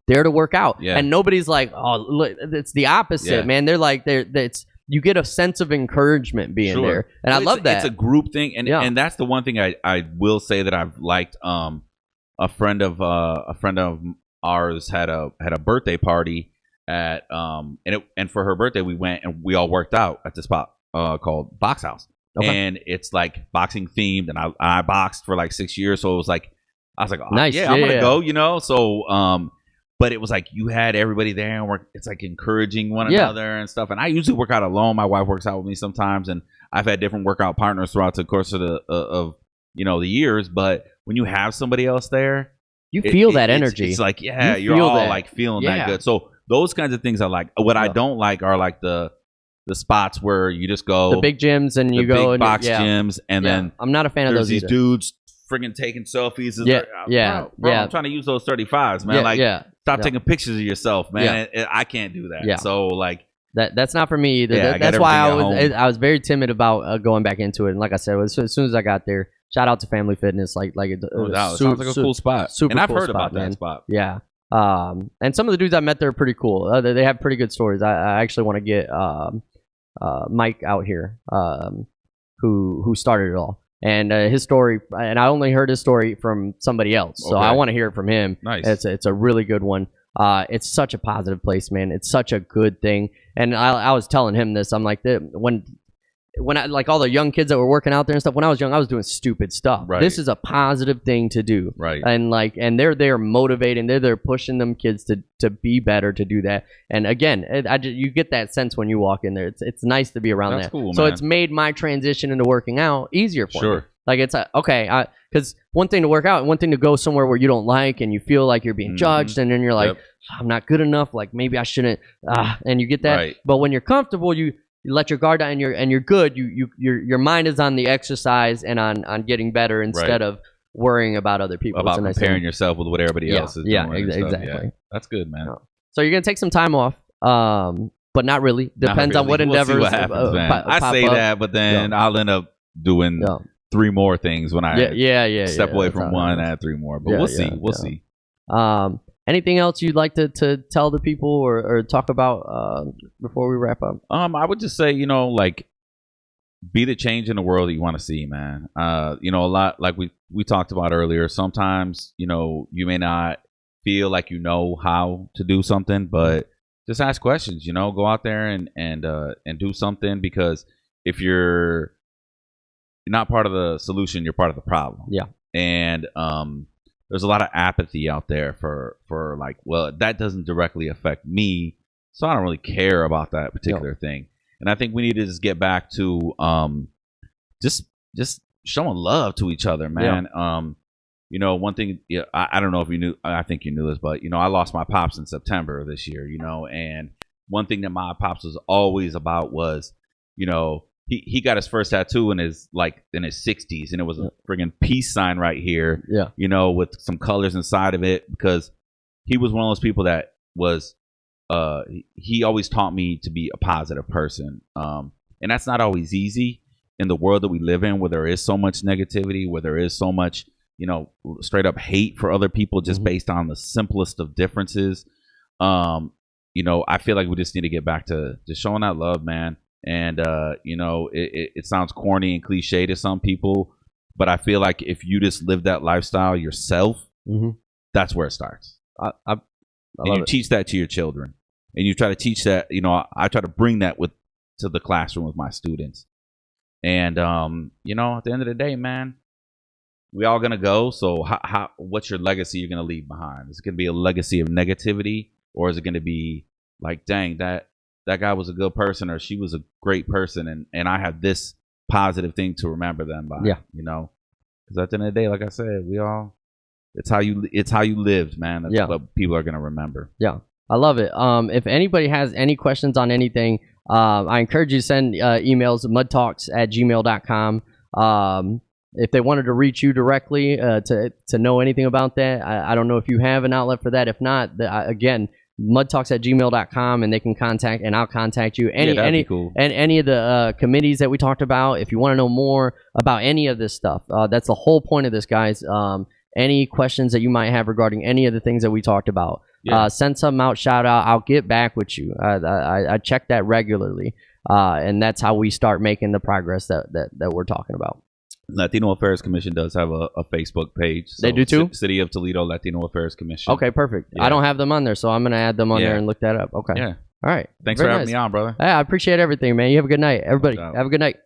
there to work out. Yeah. And nobody's like, oh, look, it's the opposite, man. They're like, you get a sense of encourage being there. And I love that. It's a group thing. And that's the one thing I will say that I've liked. A friend of ours had a birthday party at, and for her birthday, we went and we all worked out at this spot called Box House. Okay. And it's like boxing themed, and I boxed for like 6 years, so it was like I was like, oh, nice, I'm gonna go, you know. So, but it was like you had everybody there, and it's like encouraging one another and stuff. And I usually work out alone. My wife works out with me sometimes, and I've had different workout partners throughout the course of the years. But when you have somebody else there, you feel that energy. It's like you're all that. Like feeling that good. So those kinds of things I like. What I don't like are like the spots where you just go the big gyms and you go big box gyms, and then I'm not a fan of those. These dudes friggin' taking selfies. Bro, I'm trying to use those 35s, man. Stop taking pictures of yourself, man. I can't do that. Yeah. So like that's not for me either. That's why I was very timid about going back into it. And like I said, as soon as I got there, shout out to Family Fitness. It sounds like a cool spot. Super, and cool I've heard spot, about that spot. Yeah. And some of the dudes I met there are pretty cool. They have pretty good stories. I actually want to get Mike out here, who started it all, and his story. And I only heard his story from somebody else, so I want to hear it from him. Nice. It's a really good one. It's such a positive place, man. It's such a good thing. And I was telling him this. I'm like, when I like all the young kids that were working out there and stuff, when I was young, I was doing stupid stuff. Right. This is a positive thing to do. Right. And they're there motivating, they're there pushing them kids to be better, to do that. And again, you get that sense when you walk in there. It's nice to be around. That's that. Cool, so man. It's made my transition into working out easier for me. Like it's because one thing to work out, and one thing to go somewhere where you don't like and you feel like you're being judged, and then you're like, I'm not good enough. Like maybe I shouldn't. And you get that. Right. But when you're comfortable, you let your guard down and you're good. Your mind is on the exercise and on getting better instead of worrying about other people. About comparing yourself with what everybody else is doing. Yeah, exactly. Yeah. That's good, man. So you're gonna take some time off, but not really. Depends on what endeavors. We'll see what happens, man. I say that, but then I'll end up doing 3 more things when I step away from one, add 3 more. But we'll see. We'll see. Anything else you'd like to tell the people or talk about before we wrap up? I would just say, like, be the change in the world that you want to see, man. A lot like we talked about earlier. Sometimes, you may not feel like you know how to do something, but just ask questions. You know, go out there and do something, because if you're not part of the solution, you're part of the problem. Yeah. And there's a lot of apathy out there for like, well, that doesn't directly affect me, so I don't really care about that particular thing. And I think we need to just get back to just showing love to each other, man. You know, one thing, I don't know if you knew, I think you knew this, but, you know, I lost my pops in September of this year, you know, and one thing that my pops was always about was, you know, he got his first tattoo in his 60s, and it was a friggin' peace sign right here, you know, with some colors inside of it, because he was one of those people that was, he always taught me to be a positive person. And that's not always easy in the world that we live in, where there is so much negativity, where there is so much, you know, straight up hate for other people just based on the simplest of differences. You know, I feel like we just need to get back to just showing that love, man. And, you know, it sounds corny and cliche to some people, but I feel like if you just live that lifestyle yourself, that's where it starts. And you teach that to your children, and you try to teach that, you know, I try to bring that to the classroom with my students. And, you know, at the end of the day, man, we all gonna go. So what's your legacy you're gonna leave behind? Is it gonna be a legacy of negativity, or is it gonna be like, dang, that guy was a good person, or she was a great person, and I have this positive thing to remember them by? You know, because at the end of the day, like I said, it's how you lived, man. That's what people are gonna remember. I love it. If anybody has any questions on anything, I encourage you to send emails at mudtalks@gmail.com. If they wanted to reach you directly to know anything about that, I don't know if you have an outlet for that. If not, again, mudtalks@gmail.com, and they can contact, and I'll contact you. Any cool. And any of the committees that we talked about, if you want to know more about any of this stuff, that's the whole point of this, guys. Any questions that you might have regarding any of the things that we talked about, send something out, shout out. I'll get back with you. I check that regularly, and that's how we start making the progress that we're talking about. Latino Affairs Commission does have a Facebook page. So they do too? City of Toledo Latino Affairs Commission. Okay, perfect. I don't have them on there, so I'm going to add them on there and look that up. Okay. Yeah. All right. Thanks for having me on, brother. I appreciate everything, man. You have a good night. Everybody, have a good night.